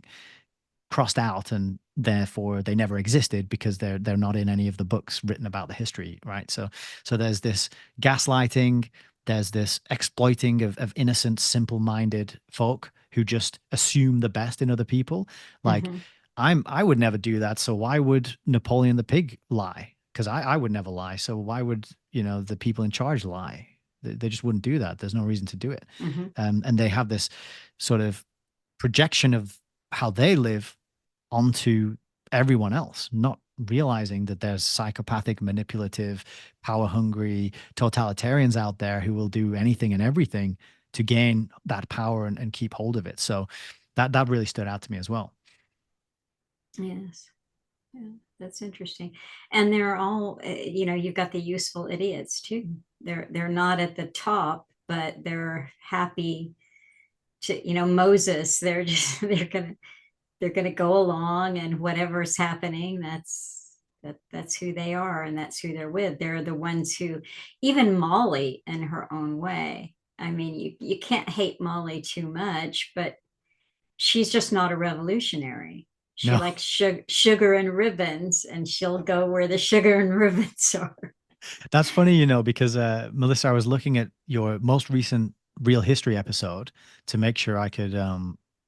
crossed out, and therefore they never existed because they're not in any of the books written about the history, right? So there's this gaslighting, there's this exploiting of innocent, simple-minded folk who just assume the best in other people. Like, Mhm. I would never do that, so why would Napoleon the pig lie? Because I would never lie, so why would the people in charge lie? They just wouldn't do that. There's no reason to do it. Mhm. And they have this sort of projection of how they live onto everyone else, not realizing that there's psychopathic, manipulative, power hungry totalitarians out there who will do anything and everything to gain that power and keep hold of it. So that really stood out to me as well. Yes. Yeah, that's interesting. And they're all, you've got the useful idiots too. They're not at the top, but they're happy to, Moses, they're just they're gonna go along, and whatever's happening, That's who they are, and that's who they're with. They're the ones who, even Molly in her own way. I mean, you can't hate Molly too much, but she's just not a revolutionary. She No, likes sugar and ribbons, and she'll go where the sugar and ribbons are. that's funny, because Melissa, I was looking at your most recent Real History episode to make sure I could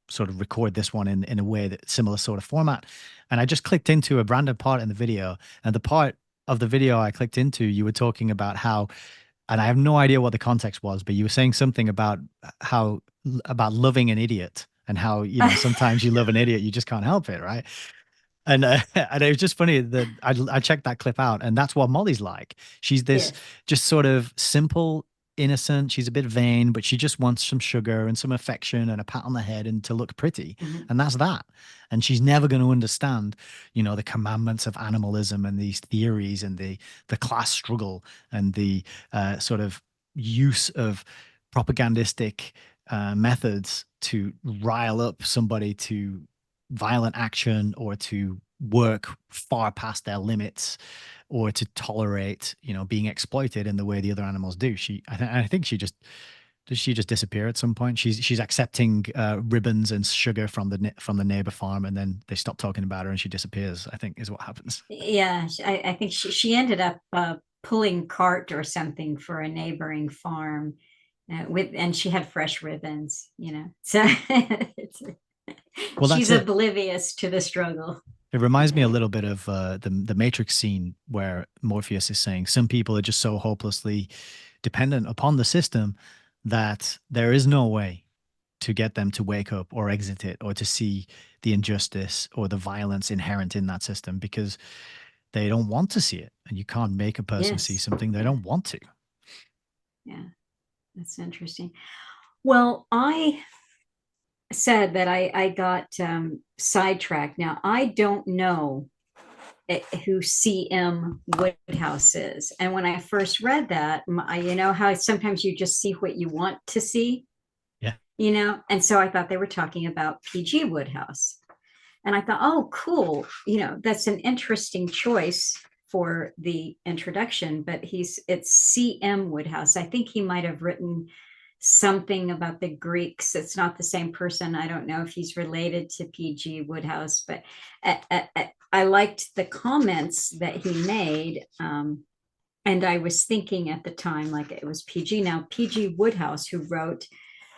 sort of record this one in a way that similar sort of format. And I just clicked into a random part in the video, and the part of the video I clicked into, you were talking about how, and I have no idea what the context was, but you were saying something about about loving an idiot and how, sometimes you love an idiot, you just can't help it, right? And and it was just funny that I checked that clip out, and that's what Molly's like. She's this Yes. just sort of simple, innocent. She's a bit vain, but she just wants some sugar and some affection and a pat on the head and to look pretty, Mhm. and that's that. And she's never going to understand, the commandments of animalism and these theories and the class struggle and the sort of use of propagandistic methods to rile up somebody to violent action or to work far past their limits or to tolerate being exploited in the way the other animals do. I think she just does she just disappear at some point. She's accepting ribbons and sugar from the neighbor farm, and then they stop talking about her and she disappears, I think, is what happens. Yeah, I think she ended up pulling cart or something for a neighboring farm and she had fresh ribbons. So Well, that's she's it. oblivious to the struggle. It reminds me a little bit of the Matrix scene where Morpheus is saying some people are just so hopelessly dependent upon the system that there is no way to get them to wake up or exit it or to see the injustice or the violence inherent in that system because they don't want to see it. And you can't make a person see Yes. something they Yeah. don't want to. Yeah. That's interesting. Well, I said that I got sidetracked. Now, I don't know who C.M. Woodhouse is. And when I first read that, you know how sometimes you just see what you want to see, Yeah. And so I thought they were talking about P.G. Wodehouse. And I thought, oh, cool. That's an interesting choice for the introduction, but it's C.M. Woodhouse. I think he might have written something about the Greeks. It's not the same person. I don't know if he's related to P.G. Woodhouse, but I liked the comments that he made. And I was thinking at the time, like it was P.G. Now, P.G. Woodhouse, who wrote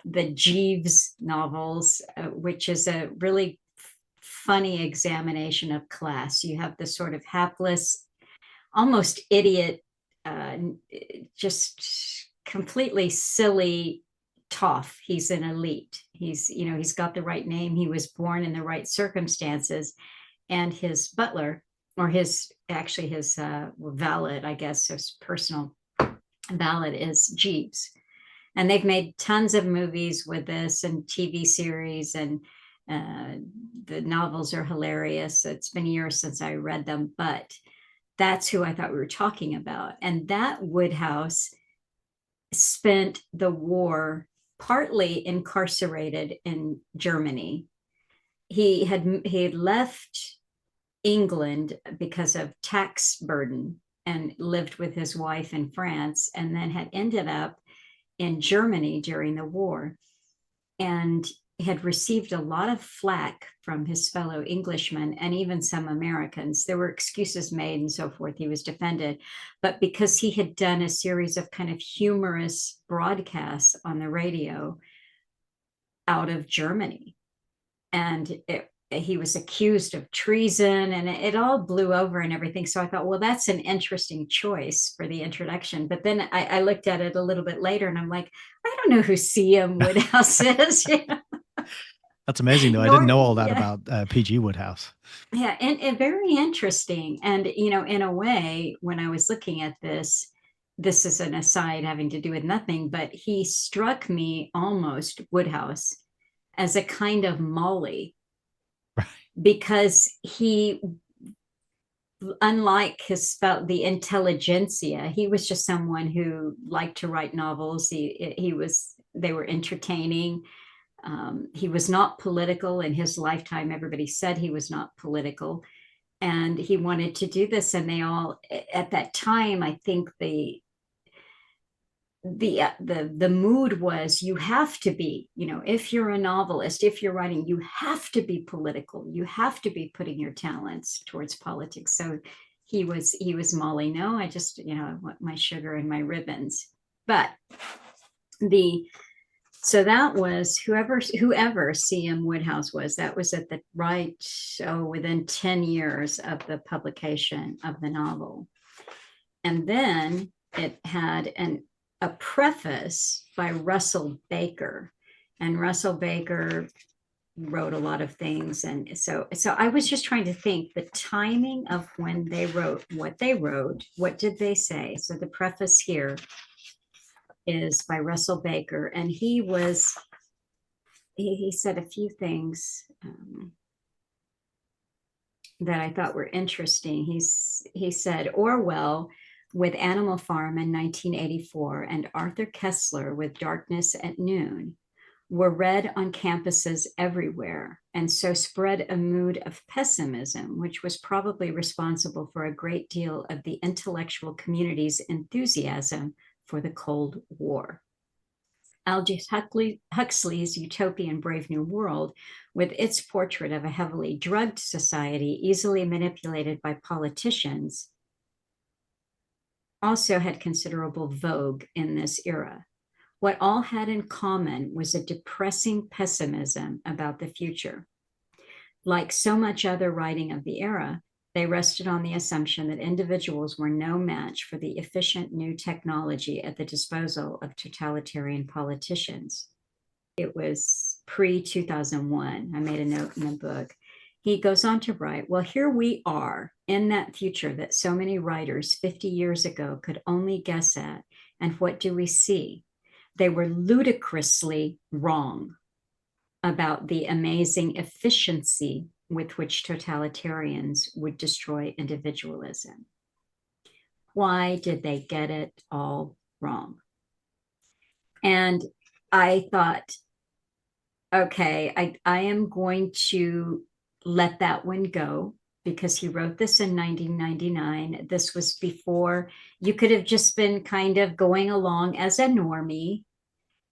the Jeeves novels, which is a really funny examination of class. You have this sort of hapless, almost idiot, just completely silly toff. He's an elite. He's got the right name. He was born in the right circumstances. And his butler, or his valet, I guess, his personal valet is Jeeves. And they've made tons of movies with this and TV series, and the novels are hilarious. It's been years since I read them, but that's who I thought we were talking about. And that Woodhouse spent the war partly incarcerated in Germany. He had left England because of tax burden and lived with his wife in France, and then had ended up in Germany during the war, and had received a lot of flack from his fellow Englishmen and even some Americans. There were excuses made and so forth. He was defended. But because he had done a series of kind of humorous broadcasts on the radio out of Germany, and he was accused of treason, and it all blew over and everything. So I thought, well, that's an interesting choice for the introduction. But then I looked at it a little bit later and I'm like, I don't know who C.M. Woodhouse is. That's amazing, though. I didn't know all that about P.G. Woodhouse. Yeah, and very interesting. And, in a way, when I was looking at this is an aside having to do with nothing, but he struck me almost, Woodhouse, as a kind of Molly, because he, unlike the intelligentsia, he was just someone who liked to write novels. They were entertaining. He was not political in his lifetime. Everybody said he was not political. and he wanted to do this, and they all, at that time, I think the mood was, you have to be, if you're a novelist, if you're writing, you have to be political, you have to be putting your talents towards politics. So he was Molly, no, I just, I want my sugar and my ribbons. But so that was whoever CM Wodehouse was, that was at the within 10 years of the publication of the novel. And then it had a preface by Russell Baker. And Russell Baker wrote a lot of things. And so I was just trying to think the timing of when they wrote, what did they say? So the preface here is by Russell Baker, and he said a few things that I thought were interesting. He said Orwell with Animal Farm in 1984 and Arthur Koestler with Darkness at Noon were read on campuses everywhere, and so spread a mood of pessimism, which was probably responsible for a great deal of the intellectual community's enthusiasm for the Cold War. Aldous Huxley's utopian Brave New World, with its portrait of a heavily drugged society easily manipulated by politicians, also had considerable vogue in this era. What all had in common was a depressing pessimism about the future. Like so much other writing of the era, they rested on the assumption that individuals were no match for the efficient new technology at the disposal of totalitarian politicians. It was pre-2001. I made a note in the book. He goes on to write, well, here we are in that future that so many writers 50 years ago could only guess at. And what do we see? They were ludicrously wrong about the amazing efficiency with which totalitarians would destroy individualism. Why did they get it all wrong? And I thought, okay, I am going to let that one go, because he wrote this in 1999. This was before you could have just been kind of going along as a normie,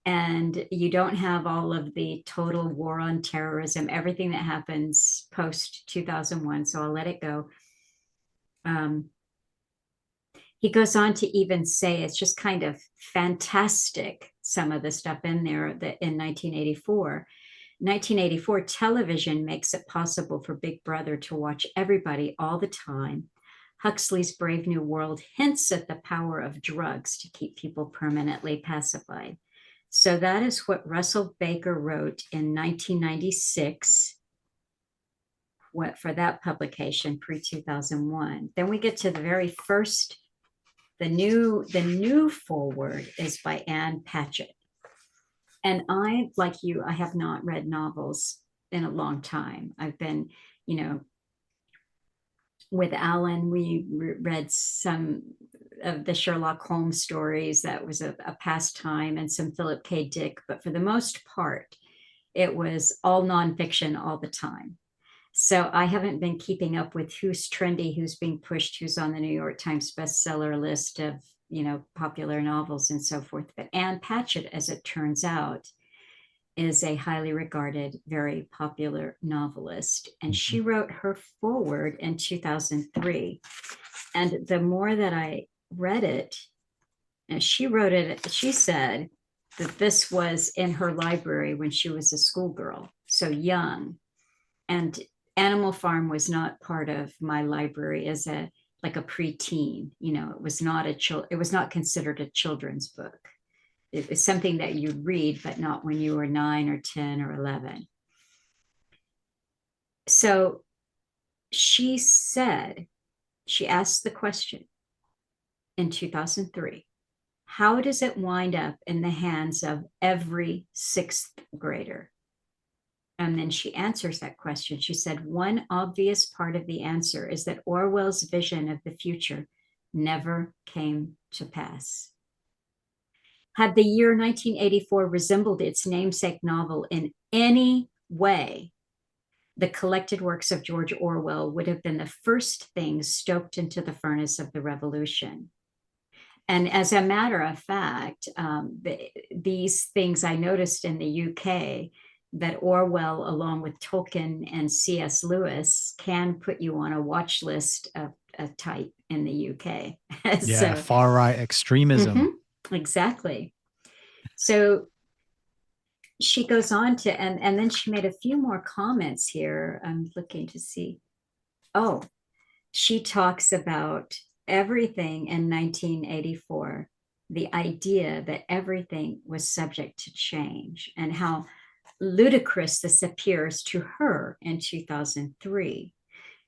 and you don't have all of the total war on terrorism, everything that happens post 2001. So I'll let it go. He goes on to even say it's just kind of fantastic, some of the stuff in there, that in 1984, television makes it possible for Big Brother to watch everybody all the time. Huxley's Brave New World hints at the power of drugs to keep people permanently pacified. So that is what Russell Baker wrote in 1996 for that publication, pre-2001. Then we get to the very first, the new foreword is by Ann Patchett. And I, like you, I have not read novels in a long time. I've been, with Alan, we read some of the Sherlock Holmes stories. That was a pastime, and some Philip K. Dick. But for the most part, it was all nonfiction all the time. So I haven't been keeping up with who's trendy, who's being pushed, who's on the New York Times bestseller list of, popular novels and so forth. But Ann Patchett, as it turns out, is a highly regarded, very popular novelist. And she wrote her foreword in 2003. And the more that I read it, and she wrote it, she said that this was in her library when she was a schoolgirl, so young. And Animal Farm was not part of my library as like a preteen. It was not considered a children's book. It was something that you read, but not when you were 9 or 10 or 11. So she asked the question in 2003, how does it wind up in the hands of every sixth grader? And then she answers that question. She said, one obvious part of the answer is that Orwell's vision of the future never came to pass. Had the year 1984 resembled its namesake novel in any way, the collected works of George Orwell would have been the first things stoked into the furnace of the revolution. And as a matter of fact, these things I noticed in the UK, that Orwell, along with Tolkien and C.S. Lewis, can put you on a watch list of a type in the UK. Yeah, far right extremism. Exactly. So she goes on to, and then she made a few more comments here. I'm looking to see. Oh, she talks about everything in 1984, the idea that everything was subject to change, and how ludicrous this appears to her in 2003.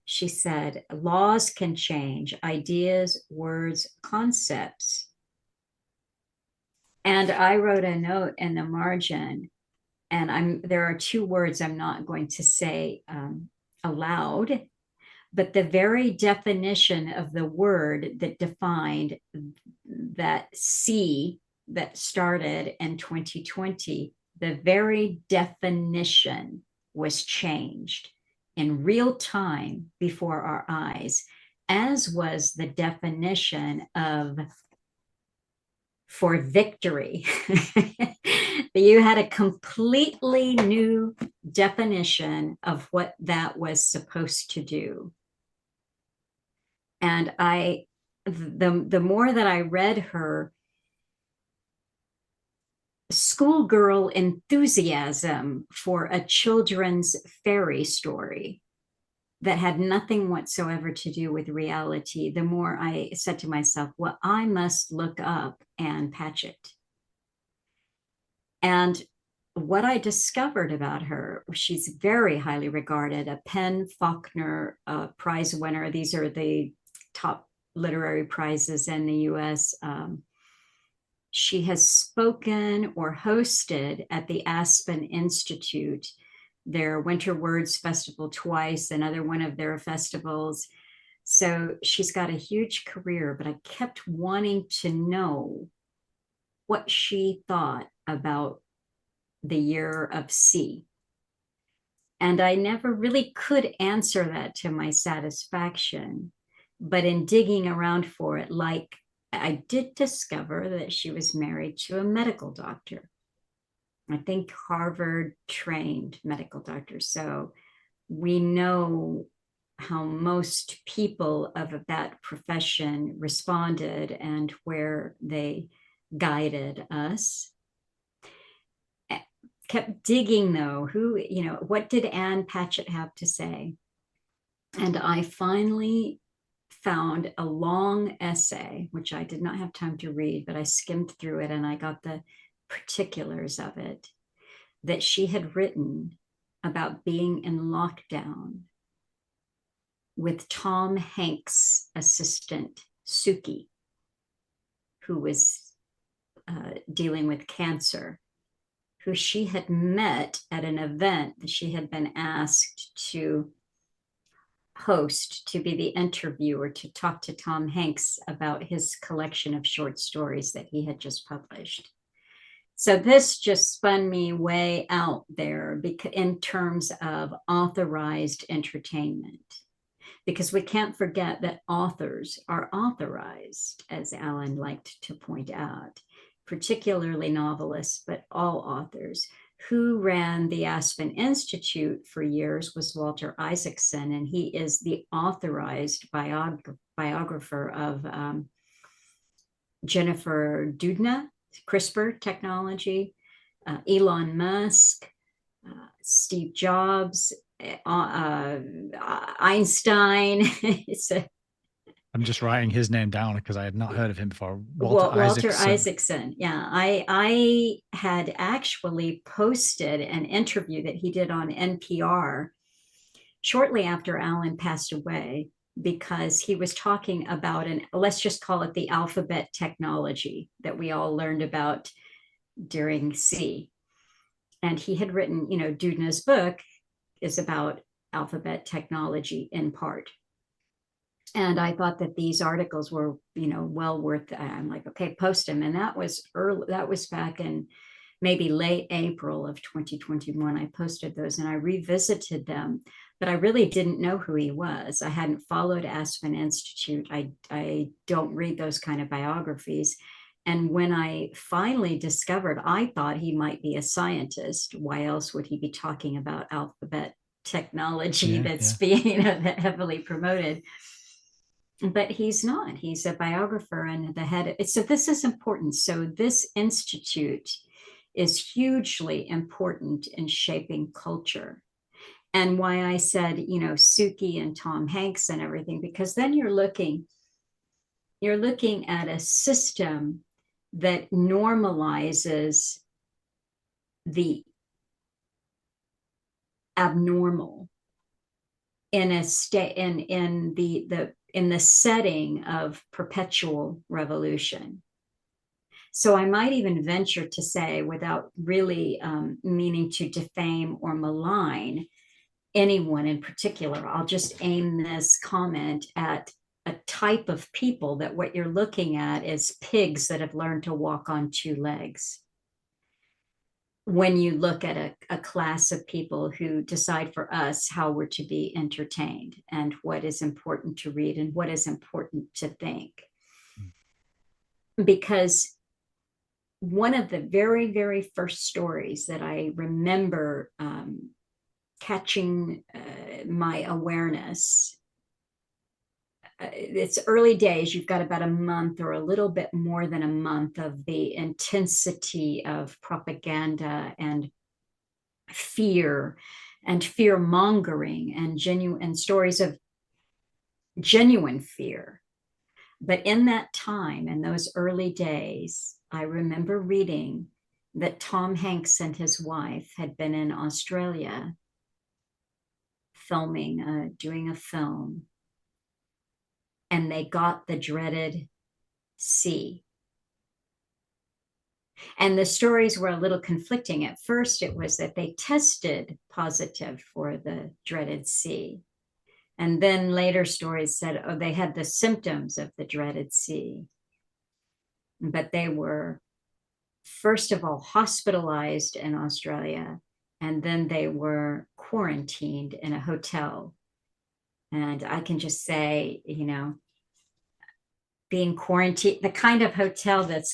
She said, laws can change, ideas, words, concepts. And I wrote a note in the margin, and there are two words I'm not going to say aloud, but the very definition of the word that defined that C that started in 2020, the very definition was changed in real time before our eyes, as was the definition of for victory. You had a completely new definition of what that was supposed to do. And the more that I read her schoolgirl enthusiasm for a children's fairy story that had nothing whatsoever to do with reality, the more I said to myself, well, I must look up Ann Patchett. And what I discovered about her, she's very highly regarded, a Penn Faulkner Prize winner. These are the top literary prizes in the US. She has spoken or hosted at the Aspen Institute, their Winter Words Festival twice, another one of their festivals. So she's got a huge career, but I kept wanting to know what she thought about the year of C. And I never really could answer that to my satisfaction. But in digging around for it, like I did discover that she was married to a medical doctor. I think Harvard trained medical doctor. So we know how most people of that profession responded and where they guided us. Kept digging though, what did Ann Patchett have to say? And I finally found a long essay, which I did not have time to read, but I skimmed through it and I got the particulars of it, that she had written about being in lockdown with Tom Hanks' assistant, Suki, who was dealing with cancer, who she had met at an event that she had been asked to host, to be the interviewer, to talk to Tom Hanks about his collection of short stories that he had just published. So this just spun me way out there in terms of authorized entertainment, because we can't forget that authors are authorized, as Alan liked to point out, particularly novelists, but all authors. Who ran the Aspen Institute for years was Walter Isaacson, and he is the authorized biographer of Jennifer Doudna, CRISPR technology, Elon Musk, Steve Jobs, Einstein. I'm just writing his name down because I had not heard of him before. Walter Isaacson. Yeah, I had actually posted an interview that he did on NPR shortly after Alan passed away, because he was talking about let's just call it the alphabet technology that we all learned about during C. And he had written, Doudna's book is about alphabet technology in part. And I thought that these articles were, well worth, I'm like, okay, post them. And that was back in maybe late April of 2021. I posted those and I revisited them, but I really didn't know who he was. I hadn't followed Aspen Institute. I don't read those kind of biographies. And when I finally discovered, I thought he might be a scientist. Why else would he be talking about alphabet technology that's being heavily promoted? But he's not. He's a biographer and the head. So this is important. So this institute is hugely important in shaping culture. And why I said, Suki and Tom Hanks and everything, because then you're looking at a system that normalizes the abnormal in a state in the setting of perpetual revolution. So I might even venture to say, without really meaning to defame or malign anyone in particular, I'll just aim this comment at a type of people that what you're looking at is pigs that have learned to walk on two legs. When you look at a class of people who decide for us how we're to be entertained and what is important to read and what is important to think. Because one of the very, very first stories that I remember catching my awareness, it's early days. You've got about a month or a little bit more than a month of the intensity of propaganda and fear mongering and genuine stories of genuine fear. But in that time, in those early days, I remember reading that Tom Hanks and his wife had been in Australia filming, doing a film, and they got the dreaded C. And the stories were a little conflicting. At first, it was that they tested positive for the dreaded C. And then later stories said, oh, they had the symptoms of the dreaded C. But they were, first of all, hospitalized in Australia, and then they were quarantined in a hotel. And I can just say, being quarantined, the kind of hotel that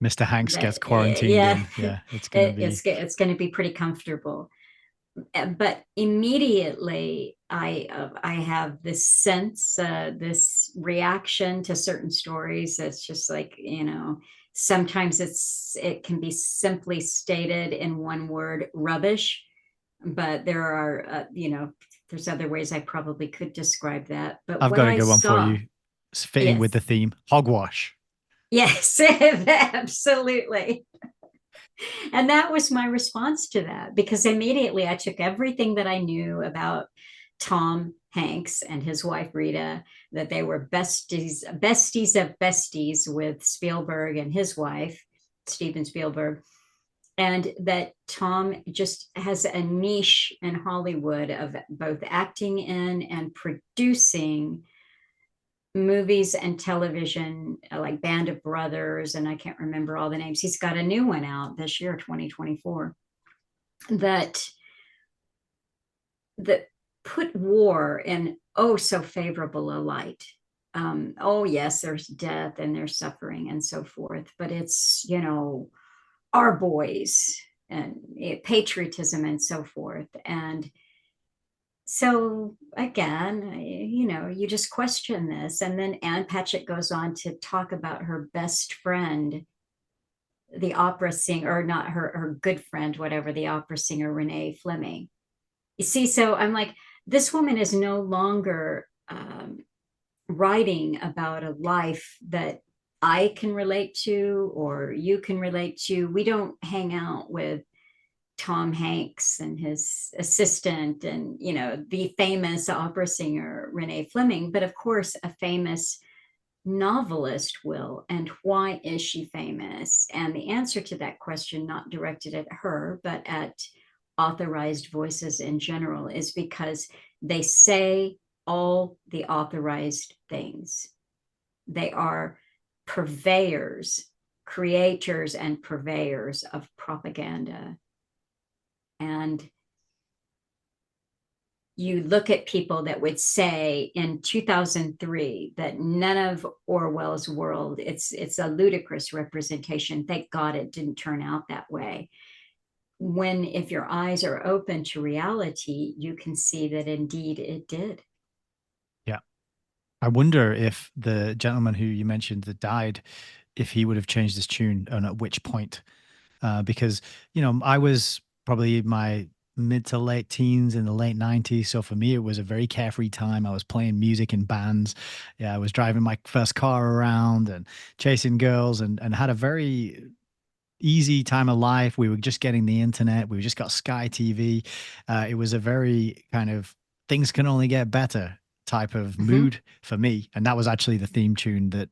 Mr. Hanks gets quarantined in. Yeah, it's going to be pretty comfortable. But immediately I have this sense, this reaction to certain stories. It's just like, sometimes it can be simply stated in one word, rubbish. But there are, there's other ways I probably could describe that. But I've got a good one for you. It's fitting with the theme. Hogwash. Yes, absolutely. And that was my response to that, because immediately I took everything that I knew about Tom Hanks and his wife, Rita, that they were besties of besties with Spielberg and his wife, Steven Spielberg, and that Tom just has a niche in Hollywood of both acting in and producing movies and television, like Band of Brothers, and I can't remember all the names. He's got a new one out this year, 2024, that put war in so favorable a light. Oh yes, there's death and there's suffering and so forth, but it's, our boys and patriotism and so forth. And so again, you just question this. And then Anne Patchett goes on to talk about her best friend, the opera singer, or not her good friend, whatever, the opera singer, Renee Fleming. You see, so I'm like, this woman is no longer writing about a life that I can relate to or you can relate to. We don't hang out with Tom Hanks and his assistant and, the famous opera singer, Renee Fleming, but of course, a famous novelist will. And why is she famous? And the answer to that question, not directed at her, but at authorized voices in general, is because they say all the authorized things. They are purveyors, creators and purveyors of propaganda. And you look at people that would say in 2003 that none of Orwell's world, it's a ludicrous representation. Thank God it didn't turn out that way. When, if your eyes are open to reality, you can see that indeed it did. Yeah. I wonder if the gentleman who you mentioned that died, if he would have changed his tune and at which point. Because, you know, I was probably my mid to late teens in the late 90s. So for me, it was a very carefree time. I was playing music in bands. Yeah, I was driving my first car around and chasing girls and had a very easy time of life. We were just getting the internet. We just got Sky TV. It was a very kind of things can only get better type of mood for me. And that was actually the theme tune that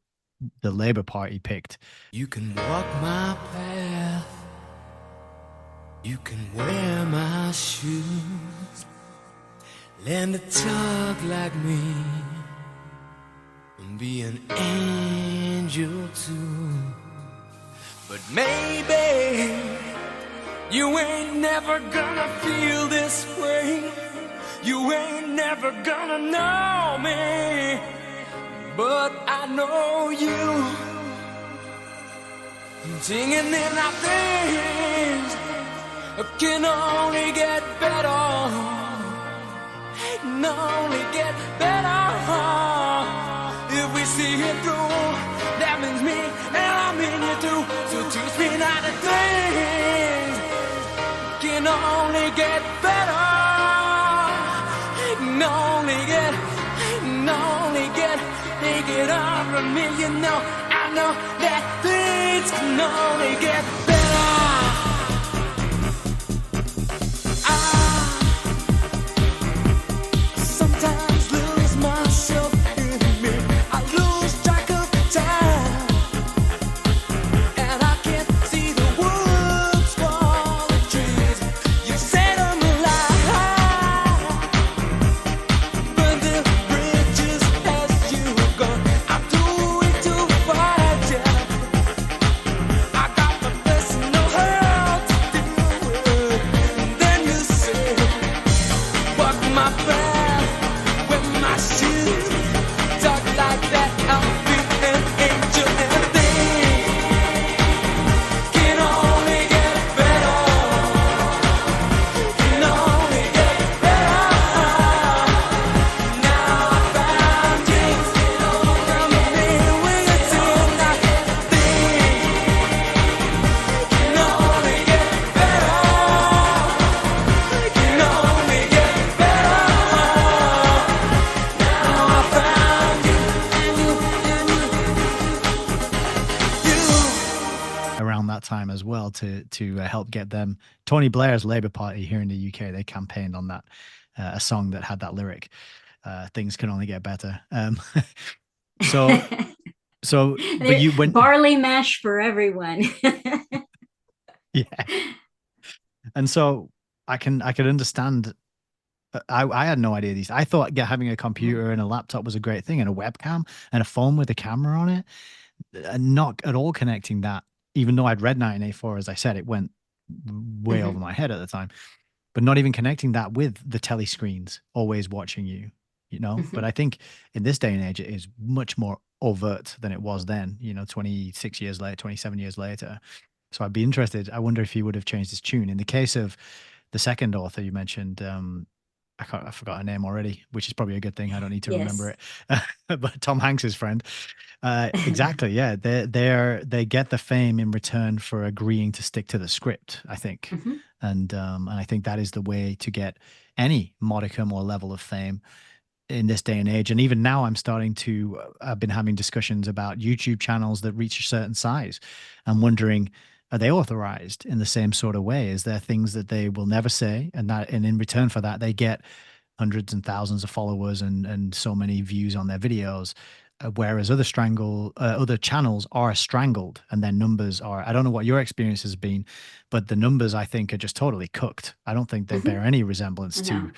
the Labour Party picked. You can walk my path. You can wear my shoes. Learn to talk like me. And be an angel too. But maybe you ain't never gonna feel this way. You ain't never gonna know me. But I know you. Singing in our things can only get better. Can only get better. If we see it through, that means me and I mean you too. So teach me not to things can only get better. Can only get take it on from me, you know. I know that things can only get better. I sometimes lose myself in me. I lose track of time, and I can't see the woods for the trees. You set them alive, burn the bridges as you go. I'm doing too far down. I got the best know how to do it. And then you say, walk my path with my shoes. Talk like that, I'll be an angel. And things can only get better. Can only get better. Now I found you. Come in with you tonight. Things can only get better. Can only get better. Now I found you, and you. Around that time as well to help get them. Tony Blair's Labour Party here in the UK, they campaigned on that, a song that had that lyric, things can only get better. So but you went, barley mash for everyone. yeah. And so I can understand. I had no idea these. I thought having a computer and a laptop was a great thing, and a webcam and a phone with a camera on it, and not at all connecting that. Even though I'd read 1984, as I said, it went way over my head at the time, but not even connecting that with the telly screens always watching you, you know. But I think in this day and age, it is much more overt than it was then, you know, 26 years later, 27 years later. So I'd be interested. I wonder if he would have changed his tune. In the case of the second author you mentioned, I forgot her name already, which is probably a good thing. I don't need to remember it. But Tom Hanks's friend. Exactly. Yeah. They get the fame in return for agreeing to stick to the script, I think. And I think that is the way to get any modicum or level of fame in this day and age. And even now I've been having discussions about YouTube channels that reach a certain size. I'm wondering, are they authorized in the same sort of way? Is there things that they will never say, and in return for that, they get hundreds and thousands of followers and so many views on their videos? whereas other channels are strangled, and their numbers are. I don't know what your experience has been, but the numbers I think are just totally cooked. I don't think they bear Hmm. any resemblance to No,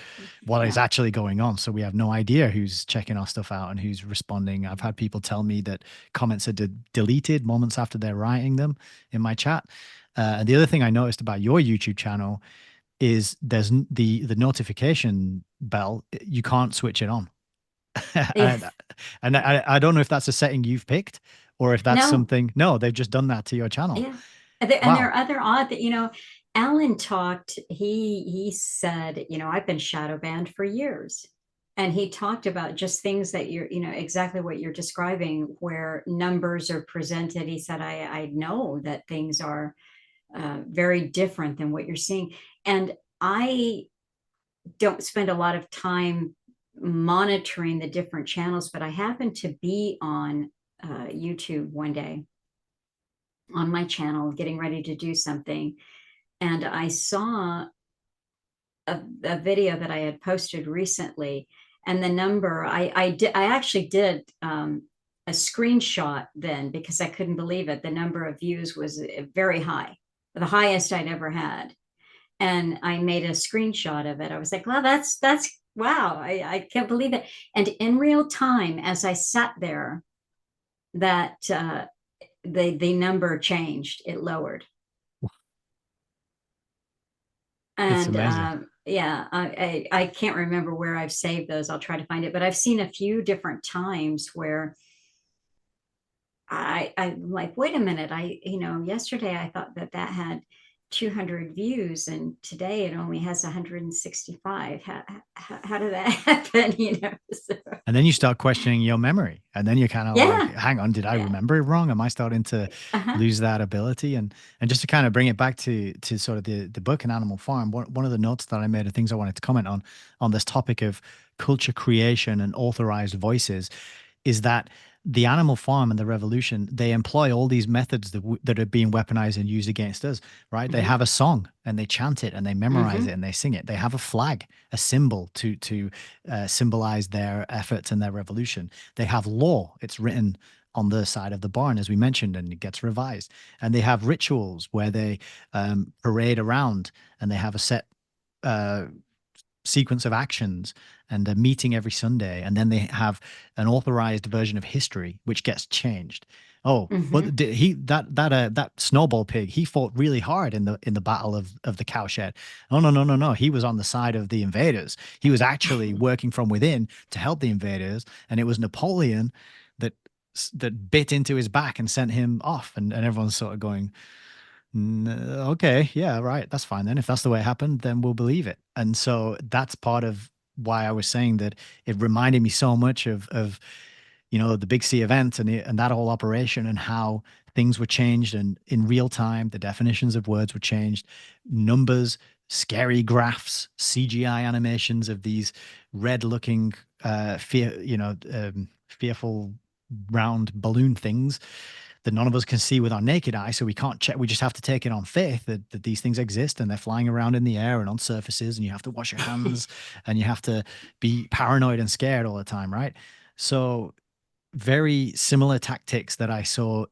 what is no. actually going on. So we have no idea who's checking our stuff out and who's responding. I've had people tell me that comments are deleted moments after they're writing them in my chat. And the other thing I noticed about your YouTube channel is the notification bell. You can't switch it on. Yeah. and I don't know if that's a setting you've picked or if that's No, something. No, they've just done that to your channel. yeah. And there Wow. are other odd that, Alan talked, he said, I've been shadow banned for years. And he talked about just things that exactly what you're describing, where numbers are presented. He said, I know that things are very different than what you're seeing. And I don't spend a lot of time monitoring the different channels, but I happened to be on YouTube one day on my channel getting ready to do something. And I saw a video that I had posted recently. And the number, I actually did a screenshot then because I couldn't believe it. The number of views was very high, the highest I'd ever had. And I made a screenshot of it. I was like, well, that's wow, I can't believe it. And in real time, as I sat there, that the number changed, it lowered. It's And amazing. yeah, I can't remember where I've saved those. I'll try to find it, but I've seen a few different times where I'm like, wait a minute, yesterday I thought that had 200 views, and today it only has 165. How did that happen? So, And then you start questioning your memory, and then you're kind of like, yeah, hang on, did I yeah, remember it wrong? Am I starting to uh-huh. lose that ability? And just to kind of bring it back to sort of the book and Animal Farm, one of the notes that I made of things I wanted to comment on this topic of culture creation and authorized voices is that the Animal Farm and the revolution, they employ all these methods that are being weaponized and used against us, right? They Hmm. have a song and they chant it and they memorize it Hmm. and they sing it. They have a flag, a symbol to symbolize their efforts and their revolution. They have law. It's written on the side of the barn, as we mentioned, and it gets revised. And they have rituals where they parade around and they have a set uh, sequence of actions and a meeting every Sunday, and then they have an authorized version of history which gets changed. Oh, Hmm. but that snowball pig, he fought really hard in the battle of the cowshed. Oh no, no, no, no. He was on the side of the invaders. He was actually working from within to help the invaders, and it was Napoleon that that bit into his back and sent him off. And everyone's sort of going, Okay, yeah, right. That's fine then. If that's the way it happened, then we'll believe it. And so that's part of why I was saying that it reminded me so much of the Big C event and that whole operation and how things were changed and in real time the definitions of words were changed, numbers, scary graphs, CGI animations of these red-looking fearful round balloon things that none of us can see with our naked eye, so we can't check. We just have to take it on faith that these things exist and they're flying around in the air and on surfaces, and you have to wash your hands and you have to be paranoid and scared all the time, right? So very similar tactics that I saw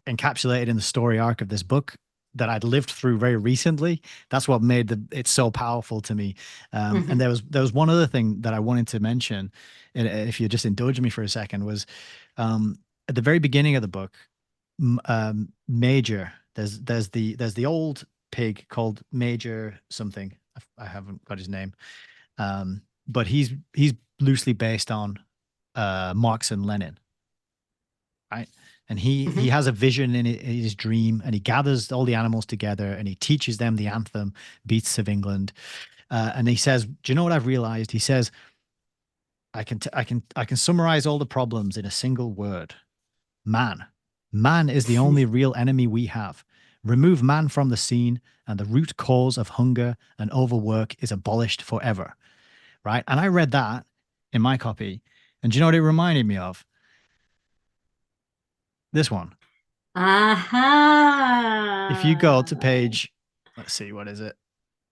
encapsulated in the story arc of this book that I'd lived through very recently. That's what made it so powerful to me. And Hmm. there was one other thing that I wanted to mention, and if you just indulge me for a second, was at the very beginning of the book, Major. There's the old pig called Major something. I haven't got his name, but he's loosely based on Marx and Lenin, right? And he Hmm. has a vision in his dream, and he gathers all the animals together, and he teaches them the anthem, Beasts of England. And he says, "Do you know what I've realized?" He says, I can summarize all the problems in a single word: man. Man is the only real enemy we have. Remove man from the scene, and the root cause of hunger and overwork is abolished forever." Right? And I read that in my copy, and do you know what it reminded me of? This one. If you go to Aha. page, let's see, what is it?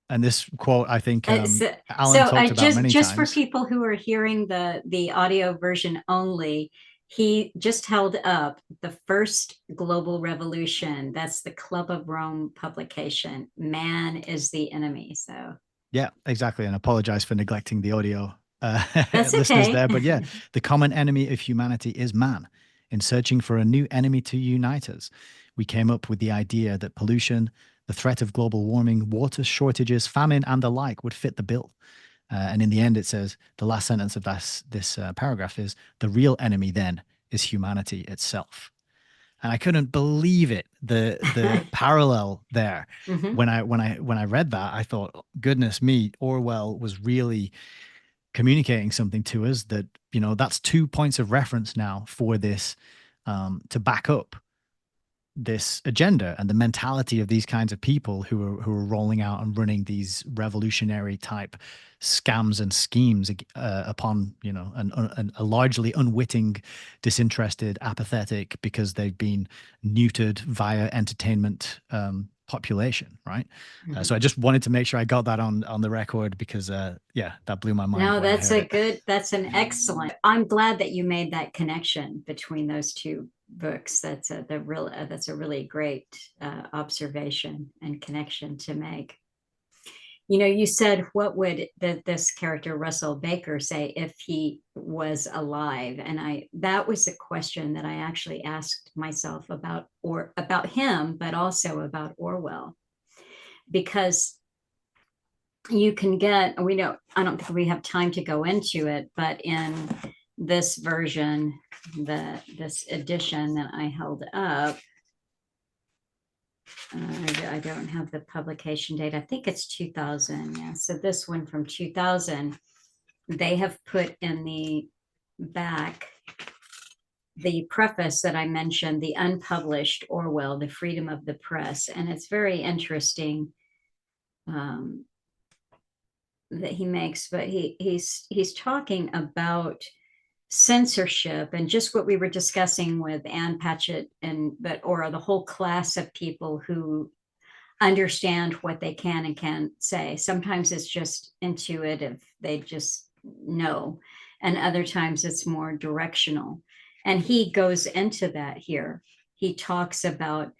And this quote, I think So, Alan talked about just many just for times. people who are hearing the audio version only, he just held up the first global revolution. That's the Club of Rome publication. Man is the enemy. So Yeah, exactly. And apologize for neglecting the audio that's listeners okay. there. But yeah, the common enemy of humanity is man. In searching for a new enemy to unite us, we came up with the idea that pollution, the threat of global warming, water shortages, famine, and the like would fit the bill. And in the end, it says the last sentence of this paragraph is the real enemy then is humanity itself. And I couldn't believe it. The parallel there. Mhm. When I read that, I thought, goodness me, Orwell was really communicating something to us that, that's 2 points of reference now for this, to back up this agenda and the mentality of these kinds of people who are rolling out and running these revolutionary type scams and schemes upon a largely unwitting, disinterested, apathetic, because they've been neutered via entertainment population, right? So I just wanted to make sure I got that on the record, because yeah, that blew my mind No, when I that's heard it. that's an excellent. I'm glad that you made that connection between those two books. That's that's a really great observation and connection to make. You said, what would this character Russell Baker say if he was alive? And that was a question that I actually asked myself about him, but also about Orwell, because you can get, I don't think we have time to go into it, but in this version, this edition that I held up, I don't have the publication date. I think it's 2000. Yeah. So this one from 2000, they have put in the back the preface that I mentioned, the unpublished Orwell, The Freedom of the Press. And it's very interesting that he makes, but he's talking about censorship and just what we were discussing with Ann Patchett or the whole class of people who understand what they can and can't say. Sometimes it's just intuitive, they just know, and other times it's more directional. And he goes into that here. He talks about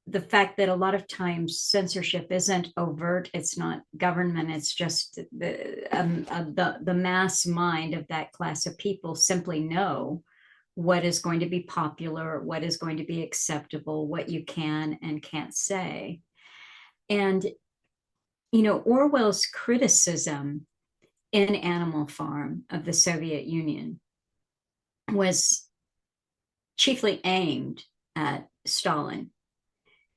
the fact that a lot of times censorship isn't overt, it's not government, it's just the mass mind of that class of people simply know what is going to be popular, what is going to be acceptable, what you can and can't say. And, Orwell's criticism in Animal Farm of the Soviet Union was chiefly aimed at Stalin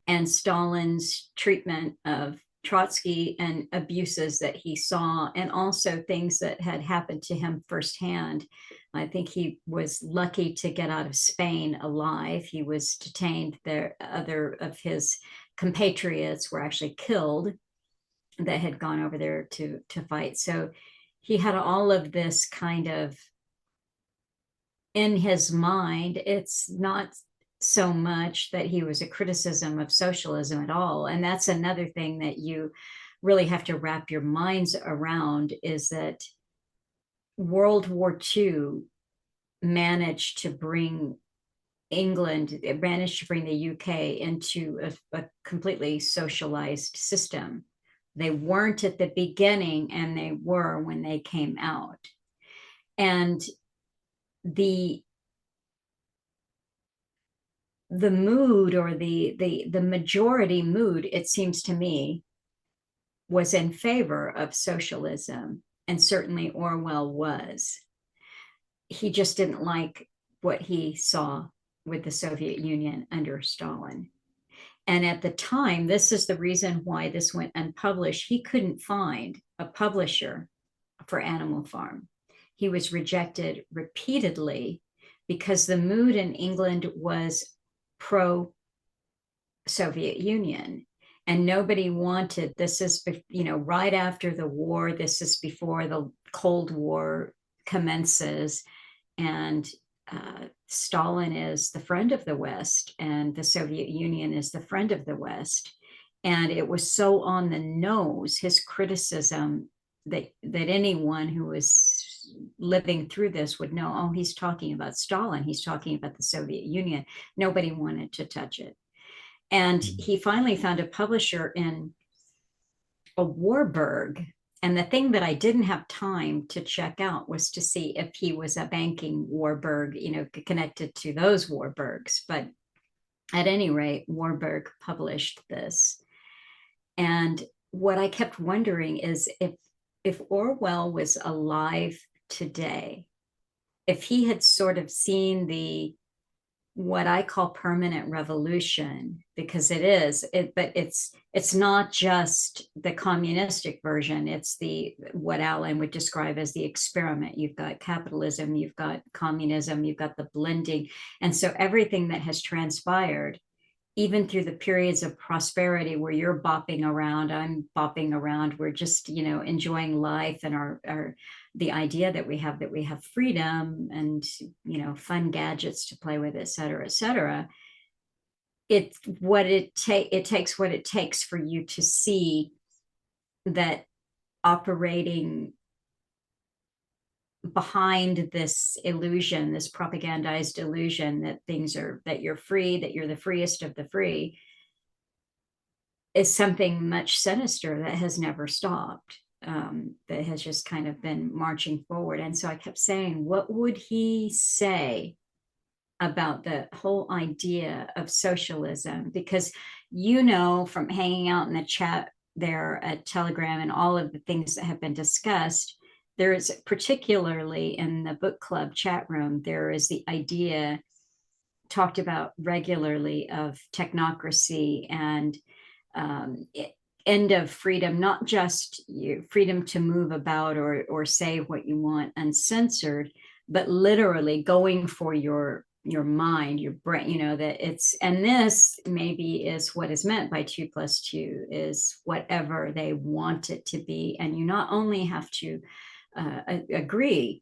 and Stalin's treatment of Trotsky and abuses that he saw, and also things that had happened to him firsthand. I think he was lucky to get out of Spain alive. He was detained there. Other of his compatriots were actually killed that had gone over there to fight. So he had all of this kind of in his mind. It's not so much that he was a criticism of socialism at all. And that's another thing that you really have to wrap your minds around, is that World War II managed to bring it managed to bring the UK into a completely socialized system. They weren't at the beginning, and they were when they came out. And the mood, or the majority mood, it seems to me, was in favor of socialism, and certainly Orwell was. He just didn't like what he saw with the Soviet Union under Stalin. And at the time, this is the reason why this went unpublished. He couldn't find a publisher for Animal Farm. He was rejected repeatedly because the mood in England was pro-Soviet Union. And nobody wanted, this is, right after the war, this is before the Cold War commences. And Stalin is the friend of the West, and the Soviet Union is the friend of the West. And it was so on the nose, his criticism, that anyone who was living through this would know, oh, he's talking about Stalin, he's talking about the Soviet Union. Nobody wanted to touch it. And he finally found a publisher in a Warburg. And the thing that I didn't have time to check out was to see if he was a banking Warburg, connected to those Warburgs. But at any rate, Warburg published this. And what I kept wondering is if Orwell was alive today, if he had sort of seen what I call permanent revolution, because but it's not just the communistic version. It's what Alan would describe as the experiment. You've got capitalism, you've got communism, you've got the blending. And so everything that has transpired, even through the periods of prosperity where you're bopping around, I'm bopping around, we're just, enjoying life and the idea that we have freedom and, fun gadgets to play with, et cetera, et cetera. It takes what it takes for you to see that operating behind this illusion, this propagandized illusion that you're free, that you're the freest of the free, is something much sinister that has never stopped, that has just kind of been marching forward. And so I kept saying, what would he say about the whole idea of socialism? Because, from hanging out in the chat there at Telegram and all of the things that have been discussed, there is, particularly in the book club chat room, there is the idea talked about regularly of technocracy and end of freedom, not just freedom to move about or say what you want uncensored, but literally going for your mind, your brain, that and this maybe is what is meant by 2 + 2 is whatever they want it to be. And you not only have to agree,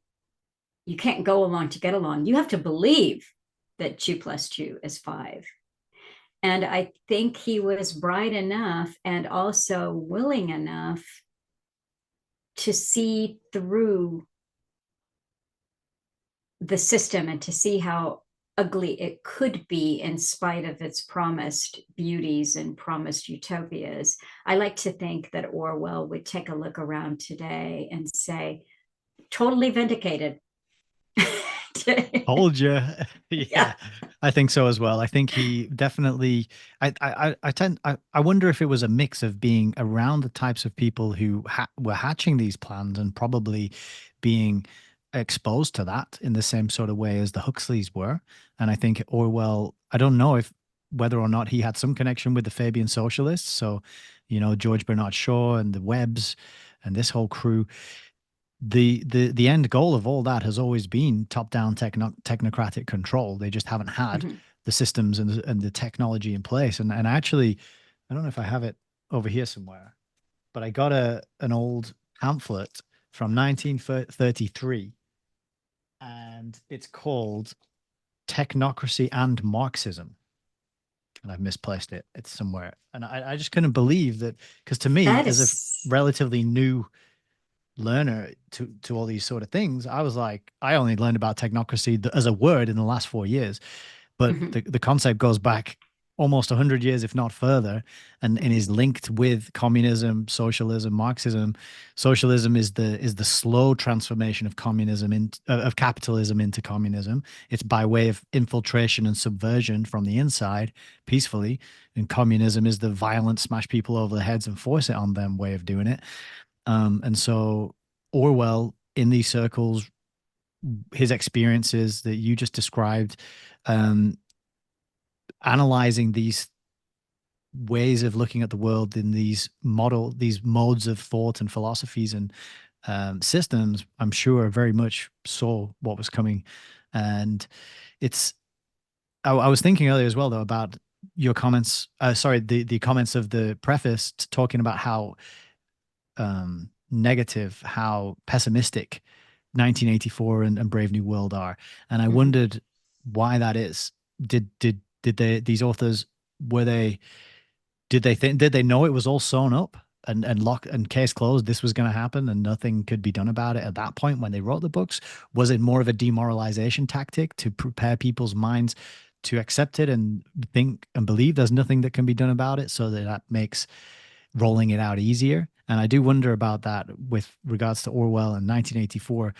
you can't go along to get along. You have to believe that 2 + 2 is 5. And I think he was bright enough and also willing enough to see through the system and to see how ugly it could be in spite of its promised beauties and promised utopias. I like to think that Orwell would take a look around today and say, totally vindicated. Told you. Yeah, I think so as well. I think he definitely. I wonder if it was a mix of being around the types of people who were hatching these plans and probably being exposed to that in the same sort of way as the Huxleys were. And I think Orwell, I don't know whether or not he had some connection with the Fabian socialists. So, George Bernard Shaw and the Webbs and this whole crew. The end goal of all that has always been top-down technocratic control. They just haven't had the systems and the technology in place. And actually, I don't know if I have it over here somewhere, but I got an old pamphlet from 1933, and it's called Technocracy and Marxism. And I've misplaced it. It's somewhere. And I just couldn't believe that, because to me, as a relatively new learner to all these sort of things, I was like, I only learned about technocracy as a word in the last 4 years, but the concept goes back almost 100 years, if not further, and is linked with communism, socialism, Marxism. Socialism is the slow transformation of of capitalism into communism. It's by way of infiltration and subversion from the inside peacefully, and communism is the violent, smash people over the heads and force it on them way of doing it. And so Orwell, in these circles, his experiences that you just described, analyzing these ways of looking at the world in these modes of thought and philosophies and systems, I'm sure very much saw what was coming. And I was thinking earlier as well, though, about your comments, the comments of the preface talking about how negative, how pessimistic 1984 and Brave New World are. And I wondered why that is. Did these authors, did they know it was all sewn up? and lock and case closed, this was going to happen and nothing could be done about it at that point when they wrote the books? Was it more of a demoralization tactic to prepare people's minds to accept it and think and believe there's nothing that can be done about it, so that that makes rolling it out easier? And I do wonder about that with regards to Orwell in 1984.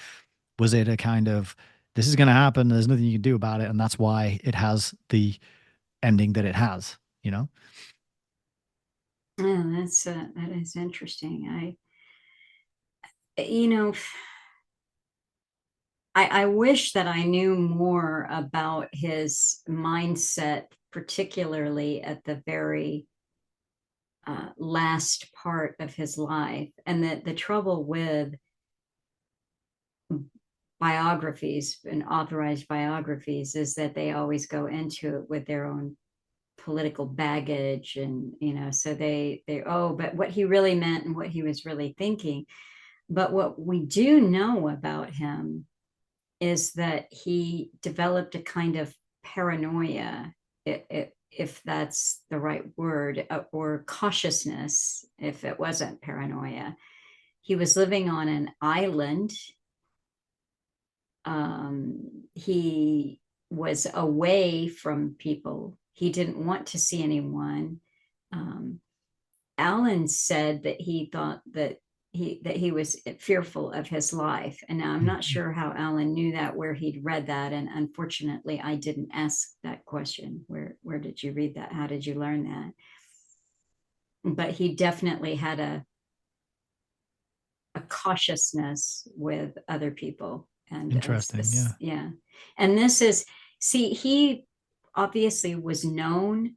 Was it a kind of, this is going to happen, there's nothing you can do about it, and that's why it has the ending that it has, you know? Oh, that is interesting. You know, I wish that I knew more about his mindset, particularly at the very last part of his life. And that the trouble with biographies and authorized biographies is that they always go into it with their own political baggage, and so they but what he really meant and what he was really thinking. But what we do know about him is that he developed a kind of paranoia, if that's the right word, or cautiousness, if it wasn't paranoia. He was living on an island. He was away from people. He didn't want to see anyone. Alan said that he thought that he was fearful of his life. And now I'm not sure how Alan knew that, where he'd read that. And unfortunately, I didn't ask that question. Where did you read that? How did you learn that? But he definitely had a cautiousness with other people. And Interesting. Yeah. yeah. And this is, see, he obviously was known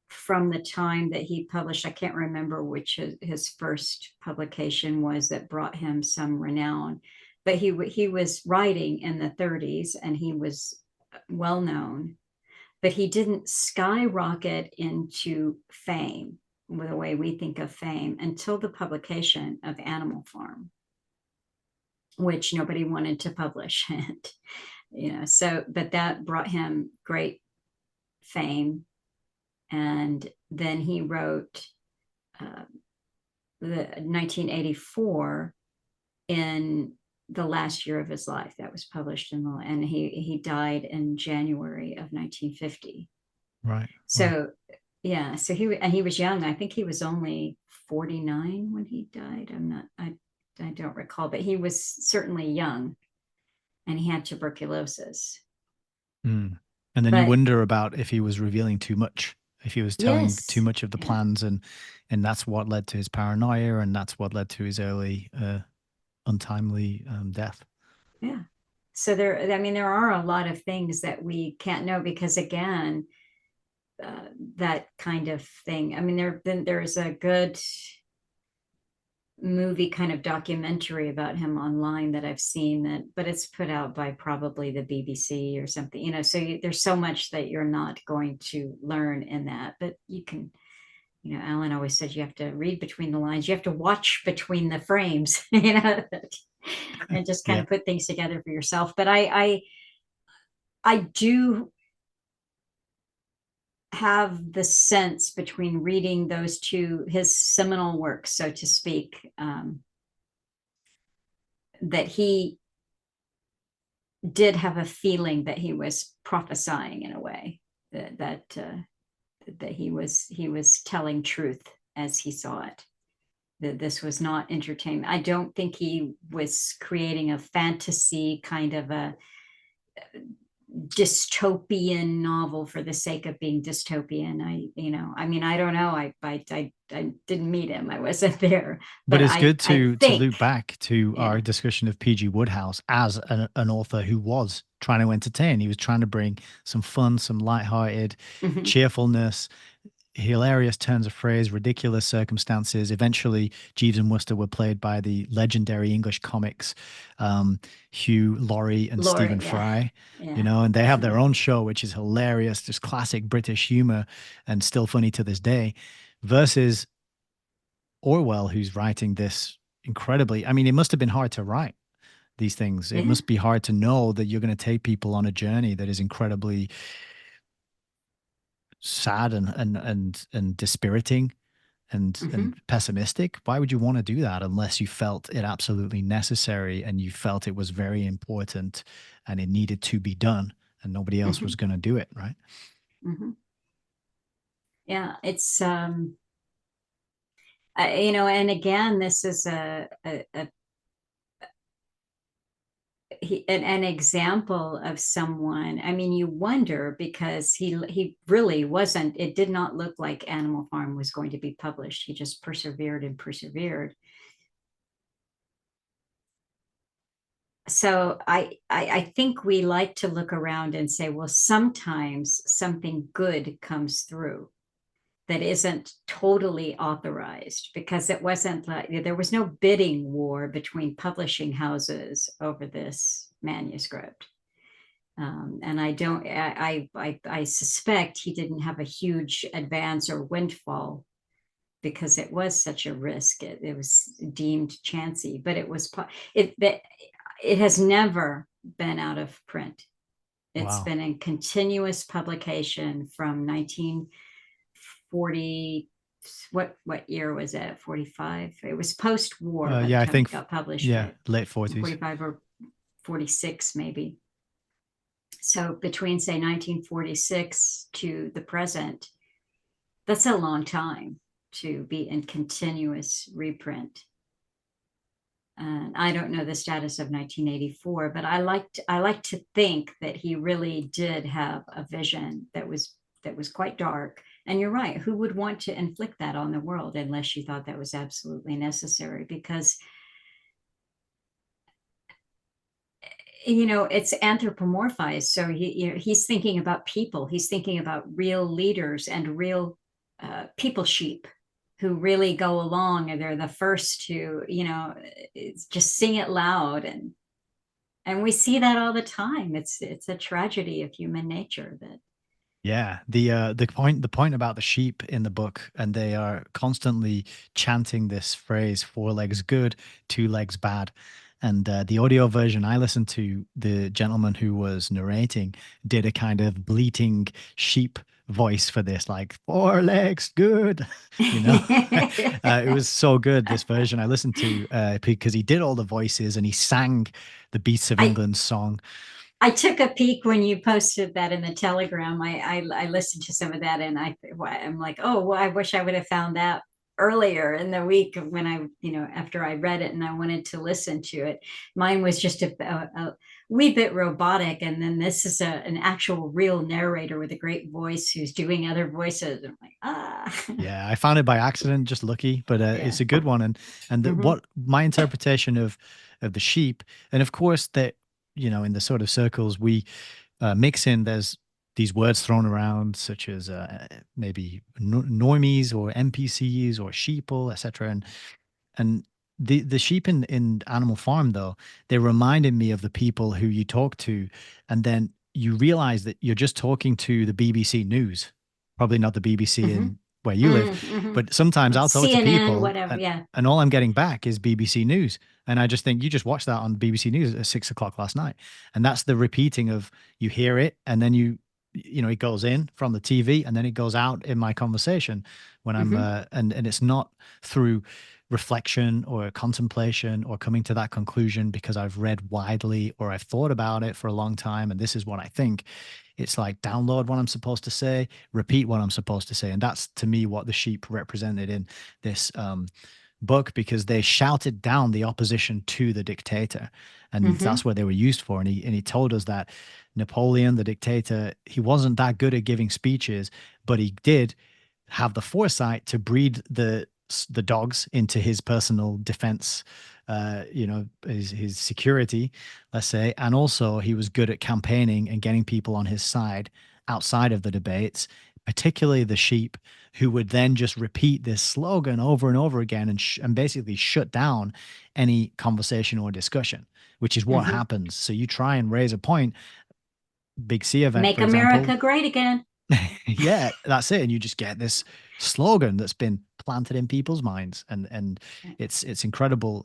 from the time that he published. I can't remember which his first publication was that brought him some renown, but he was writing in the 30s and he was well known, but he didn't skyrocket into fame with the way we think of fame until the publication of Animal Farm, which nobody wanted to publish. And so, but that brought him great fame. And then he wrote the 1984 in the last year of his life. That was published and he died in January of 1950. Right. So yeah, so he was young. I think he was only 49 when he died. I don't recall, but he was certainly young, and he had tuberculosis. Mm. And then you But wonder about if he was revealing too much, if he was telling too yes, much of the plans, and that's what led to his paranoia, and that's what led to his early untimely death. yeah. So there are a lot of things that we can't know because, again, that kind of thing. I mean, there's a good movie kind of documentary about him online that I've seen, but it's put out by probably the BBC or something, so there's so much that you're not going to learn in that, but you can, Alan always says you have to read between the lines, you have to watch between the frames, and just kind of put things together for yourself. But I do have the sense, between reading those two, his seminal works, so to speak, that he did have a feeling that he was prophesying in a way, that he was telling truth as he saw it, that this was not entertainment. I don't think he was creating a fantasy kind of a dystopian novel for the sake of being dystopian. I don't know. I didn't meet him. I wasn't there. But it's I good to think, loop back to our discussion of P.G. Wodehouse as an author who was trying to entertain. He was trying to bring some fun, some lighthearted cheerfulness, hilarious turns of phrase, ridiculous circumstances. Eventually, Jeeves and Wooster were played by the legendary English comics, Hugh Laurie and Stephen Fry, and they have their own show, which is hilarious, just classic British humor and still funny to this day, versus Orwell, who's writing this incredibly, I mean, it must have been hard to write these things. It must be hard to know that you're going to take people on a journey that is incredibly sad and dispiriting, and pessimistic. Why would you want to do that unless you felt it absolutely necessary and you felt it was very important and it needed to be done and nobody else was going to do it, right? Yeah, it's you know, and again, this is an example of someone. I mean, you wonder, because he really wasn't. It did not look like Animal Farm was going to be published. He just persevered and persevered. So I think we like to look around and say, well, sometimes something good comes through that isn't totally authorized, because it wasn't like there was no bidding war between publishing houses over this manuscript. And I suspect he didn't have a huge advance or windfall because it was such a risk. It was deemed chancy, but it has never been out of print. It's Wow. been in continuous publication from 1940. What year was it? 45. It was post-war by the Yeah, I time think, it got published, yeah, right? late 40s. 45 or 46 maybe. So between, say, 1946 to the present, that's a long time to be in continuous reprint. And I don't know the status of 1984, but I like to think that he really did have a vision that was quite dark. And you're right, who would want to inflict that on the world unless you thought that was absolutely necessary? Because, you know, it's anthropomorphized. So he's thinking about people. He's thinking about real leaders and real people sheep who really go along, and they're the first to, you know, just sing it loud. And we see that all the time. It's a tragedy of human nature that. Yeah, the point about the sheep in the book, and they are constantly chanting this phrase: four legs good, two legs bad. And the audio version I listened to, the gentleman who was narrating did a kind of bleating sheep voice for this, like four legs good, you know. It was so good, this version I listened to, because he did all the voices and he sang the Beasts of I England song. I took a peek when you posted that in the Telegram. I listened to some of that, and I'm like, oh, well, I wish I would have found that earlier in the week when after I read it and I wanted to listen to it. Mine was just a wee bit robotic, and then this is an actual real narrator with a great voice who's doing other voices. I'm like, ah. Yeah, I found it by accident, just lucky, but Yeah. it's a good one. And Hmm. what my interpretation of the sheep, and of course that, in the sort of circles we mix in, there's these words thrown around such as maybe normies or NPCs or sheeple, etc. And the sheep in Animal Farm, though, they reminded me of the people who you talk to, and then you realize that you're just talking to the BBC News, probably not the BBC Hmm. in where you live, Hmm. but sometimes I'll talk to CNN, people whatever. Yeah. and all I'm getting back is BBC News. And I just think you just watched that on BBC News at 6 o'clock last night. And that's the repeating of, you hear it and then it goes in from the TV and then it goes out in my conversation when I'm, Hmm. and it's not through reflection or contemplation or coming to that conclusion because I've read widely or I've thought about it for a long time and this is what I think. It's like download what I'm supposed to say, repeat what I'm supposed to say. And that's to me what the sheep represented in this book, because they shouted down the opposition to the dictator. And Hmm. that's what they were used for. And he told us that Napoleon, the dictator, he wasn't that good at giving speeches, but he did have the foresight to breed the dogs into his personal defense, his security, let's say. And also he was good at campaigning and getting people on his side outside of the debates, particularly the sheep, who would then just repeat this slogan over and over again and basically shut down any conversation or discussion, which is what Hmm. happens. So you try and raise a point, big C event, Make for example. America great again. Yeah, that's it. And you just get this slogan that's been planted in people's minds. And it's incredible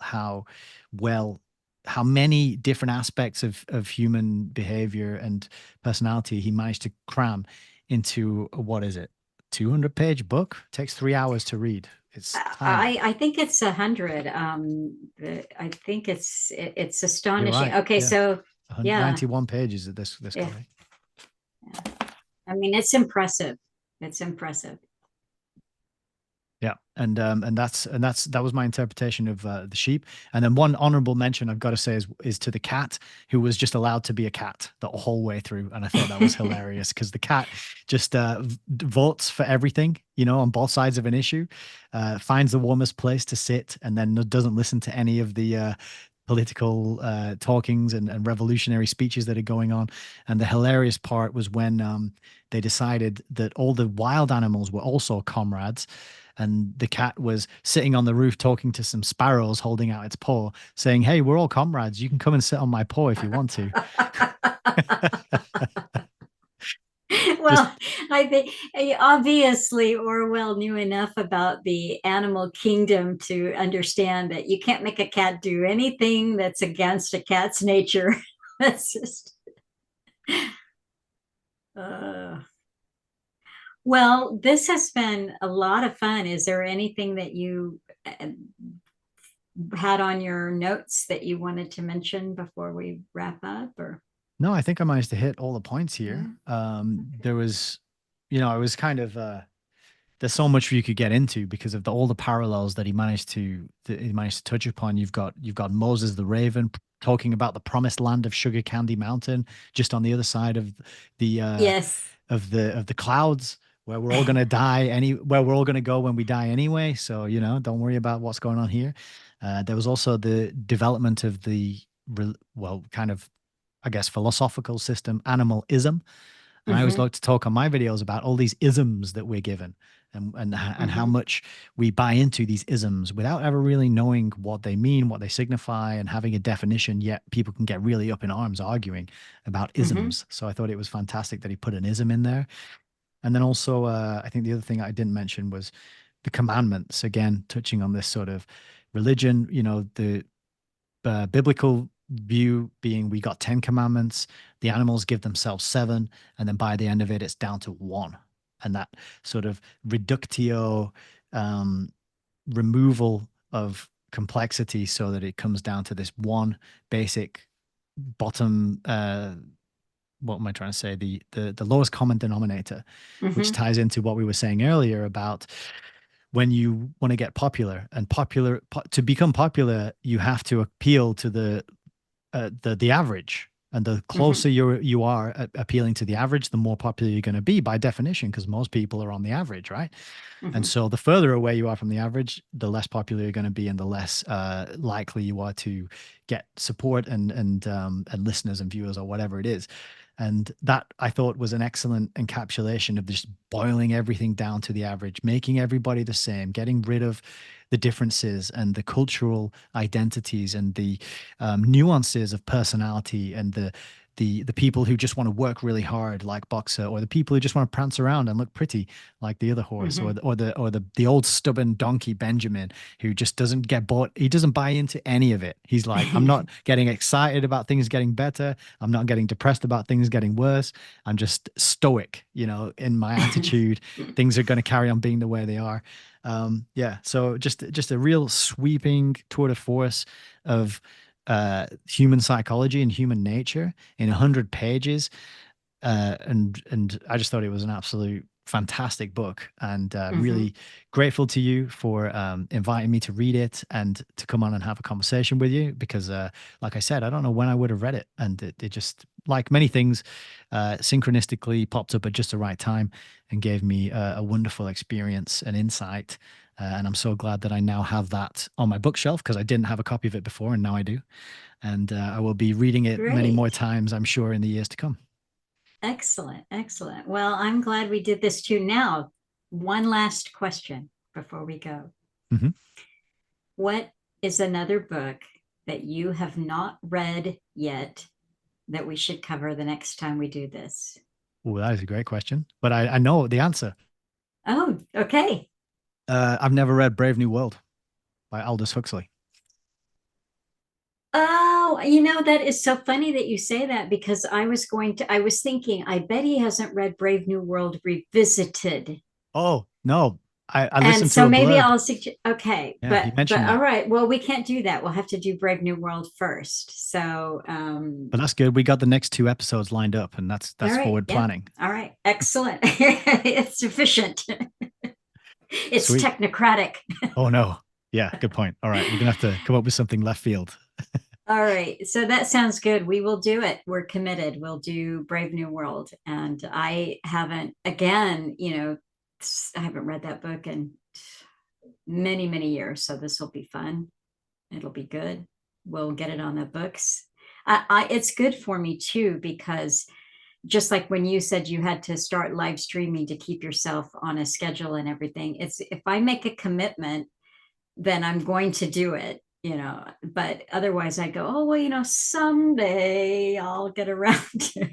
well how many different aspects of human behavior and personality he managed to cram into what is it? 200-page book? Takes 3 hours to read. It's tiny. I think it's 100. I think it's You're astonishing. right. Okay, Yeah. so yeah, 91 pages of this yeah. guy. I mean, it's impressive. It's impressive. Yeah, and that was my interpretation of the sheep. And then one honorable mention I've got to say is to the cat, who was just allowed to be a cat the whole way through, and I thought that was hilarious because the cat just votes for everything, you know, on both sides of an issue, finds the warmest place to sit, and then doesn't listen to any of the political talkings and revolutionary speeches that are going on. And the hilarious part was when they decided that all the wild animals were also comrades, and the cat was sitting on the roof talking to some sparrows, holding out its paw, saying, "Hey, we're all comrades. You can come and sit on my paw if you want to." Just Well, I think obviously Orwell knew enough about the animal kingdom to understand that you can't make a cat do anything that's against a cat's nature. That's just. Uh, well, this has been a lot of fun. Is there anything that you had on your notes that you wanted to mention before we wrap up? Or no, I think I managed to hit all the points here. yeah, There was, you know, I was kind of there's so much you could get into because of all the parallels that he managed to touch upon. You've got Moses the Raven talking about the promised land of Sugar Candy Mountain, just on the other side of the yes. of the clouds, where we're all going to where we're all going to go when we die anyway. So, you know, don't worry about what's going on here. There was also the development of the kind of, I guess, philosophical system, animalism. And I always Mm-hmm, like to talk on my videos about all these isms that we're given, and how mm-hmm, much we buy into these isms without ever really knowing what they mean, what they signify, and having a definition. Yet people can get really up in arms arguing about mm-hmm, isms. So I thought it was fantastic that he put an ism in there. And then also, I think the other thing I didn't mention was the commandments. Again, touching on this sort of religion. You know, the biblical view being we got 10 commandments, the animals give themselves 7, and then by the end of it, it's down to 1. And that sort of reductio, um, removal of complexity so that it comes down to this one basic bottom, what am I trying to say? The lowest common denominator, which mm-hmm, ties into what we were saying earlier about when you want to get popular, and to become popular, you have to appeal to the average. And the mm-hmm, closer you are appealing to the average, the more popular you're going to be by definition, because most people are on the average, right? And mm-hmm. so the further away you are from the average, the less popular you're going to be, and the less likely you are to get support and listeners and viewers or whatever it is. And that I thought was an excellent encapsulation of just boiling everything down to the average, making everybody the same, getting rid of the differences and the cultural identities and the nuances of personality, and the people who just want to work really hard like Boxer, or the people who just want to prance around and look pretty like the other horse, Mm-hmm. or the old stubborn donkey Benjamin, who just doesn't get bought. He doesn't buy into any of it. He's like, I'm not getting excited about things getting better. I'm not getting depressed about things getting worse. I'm just stoic, you know, in my attitude. Things are going to carry on being the way they are. Yeah. So just a real sweeping tour de force of human psychology and human nature in 100 pages. And I just thought it was an absolute fantastic book, and Mm-hmm. really grateful to you for inviting me to read it and to come on and have a conversation with you, because like I said, I don't know when I would have read it, and it just, like many things, synchronistically popped up at just the right time and gave me a wonderful experience and insight. And I'm so glad that I now have that on my bookshelf, because I didn't have a copy of it before, and now I do. And I will be reading it many more Great. times, I'm sure, in the years to come. Excellent. Excellent. Well, I'm glad we did this too. Now, one last question before we go. Hmm. What is another book that you have not read yet that we should cover the next time we do this? Oh, that is a great question, but I know the answer. Oh, okay. I've never read Brave New World by Aldous Huxley. Oh, that is so funny that you say that, because I was thinking, I bet he hasn't read Brave New World Revisited. Oh, no. I And listened to so a maybe blurb. I'll suggest, okay, Yeah, he but mentioned all that. right. Well, we can't do that. We'll have to do Brave New World first. So, But that's good. We got the next 2 episodes lined up, and all that's right. forward Yeah. planning. All right. Excellent. It's efficient. It's Sweet. technocratic. Oh no. Yeah, good point. All right, we're gonna have to come up with something left field. All right. So that sounds good. We will do it. We're committed. We'll do Brave New World. And I haven't, again, I haven't read that book in many, many years. So this will be fun. It'll be good. We'll get it on the books. It's good for me too, because just like when you said you had to start live streaming to keep yourself on a schedule and everything, it's if I make a commitment, then I'm going to do it, but otherwise I go, oh, well, someday I'll get around to.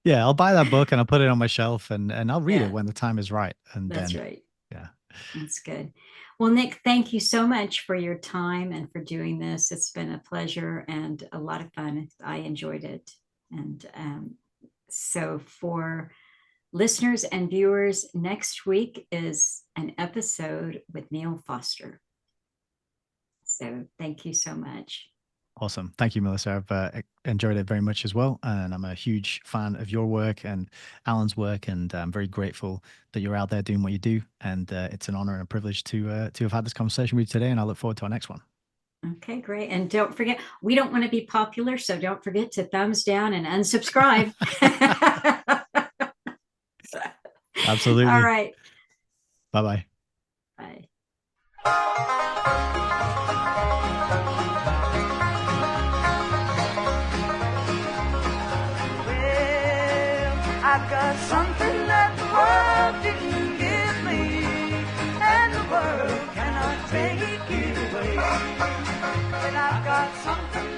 Yeah, I'll buy that book and I'll put it on my shelf and I'll read it Yeah, when the time is right. And that's then right. yeah. That's good. Well, Nick, thank you so much for your time and for doing this. It's been a pleasure and a lot of fun. I enjoyed it. And so for listeners and viewers, next week is an episode with Neil Foster. So thank you so much. Awesome. Thank you, Melissa. I've enjoyed it very much as well. And I'm a huge fan of your work and Alan's work. And I'm very grateful that you're out there doing what you do. And it's an honor and a privilege to have had this conversation with you today. And I look forward to our next one. Okay, great. And don't forget, we don't want to be popular. So don't forget to thumbs down and unsubscribe. Absolutely. All right. Bye-bye. Bye. I've got something that the world didn't give me, and the world cannot take it away. And I've got something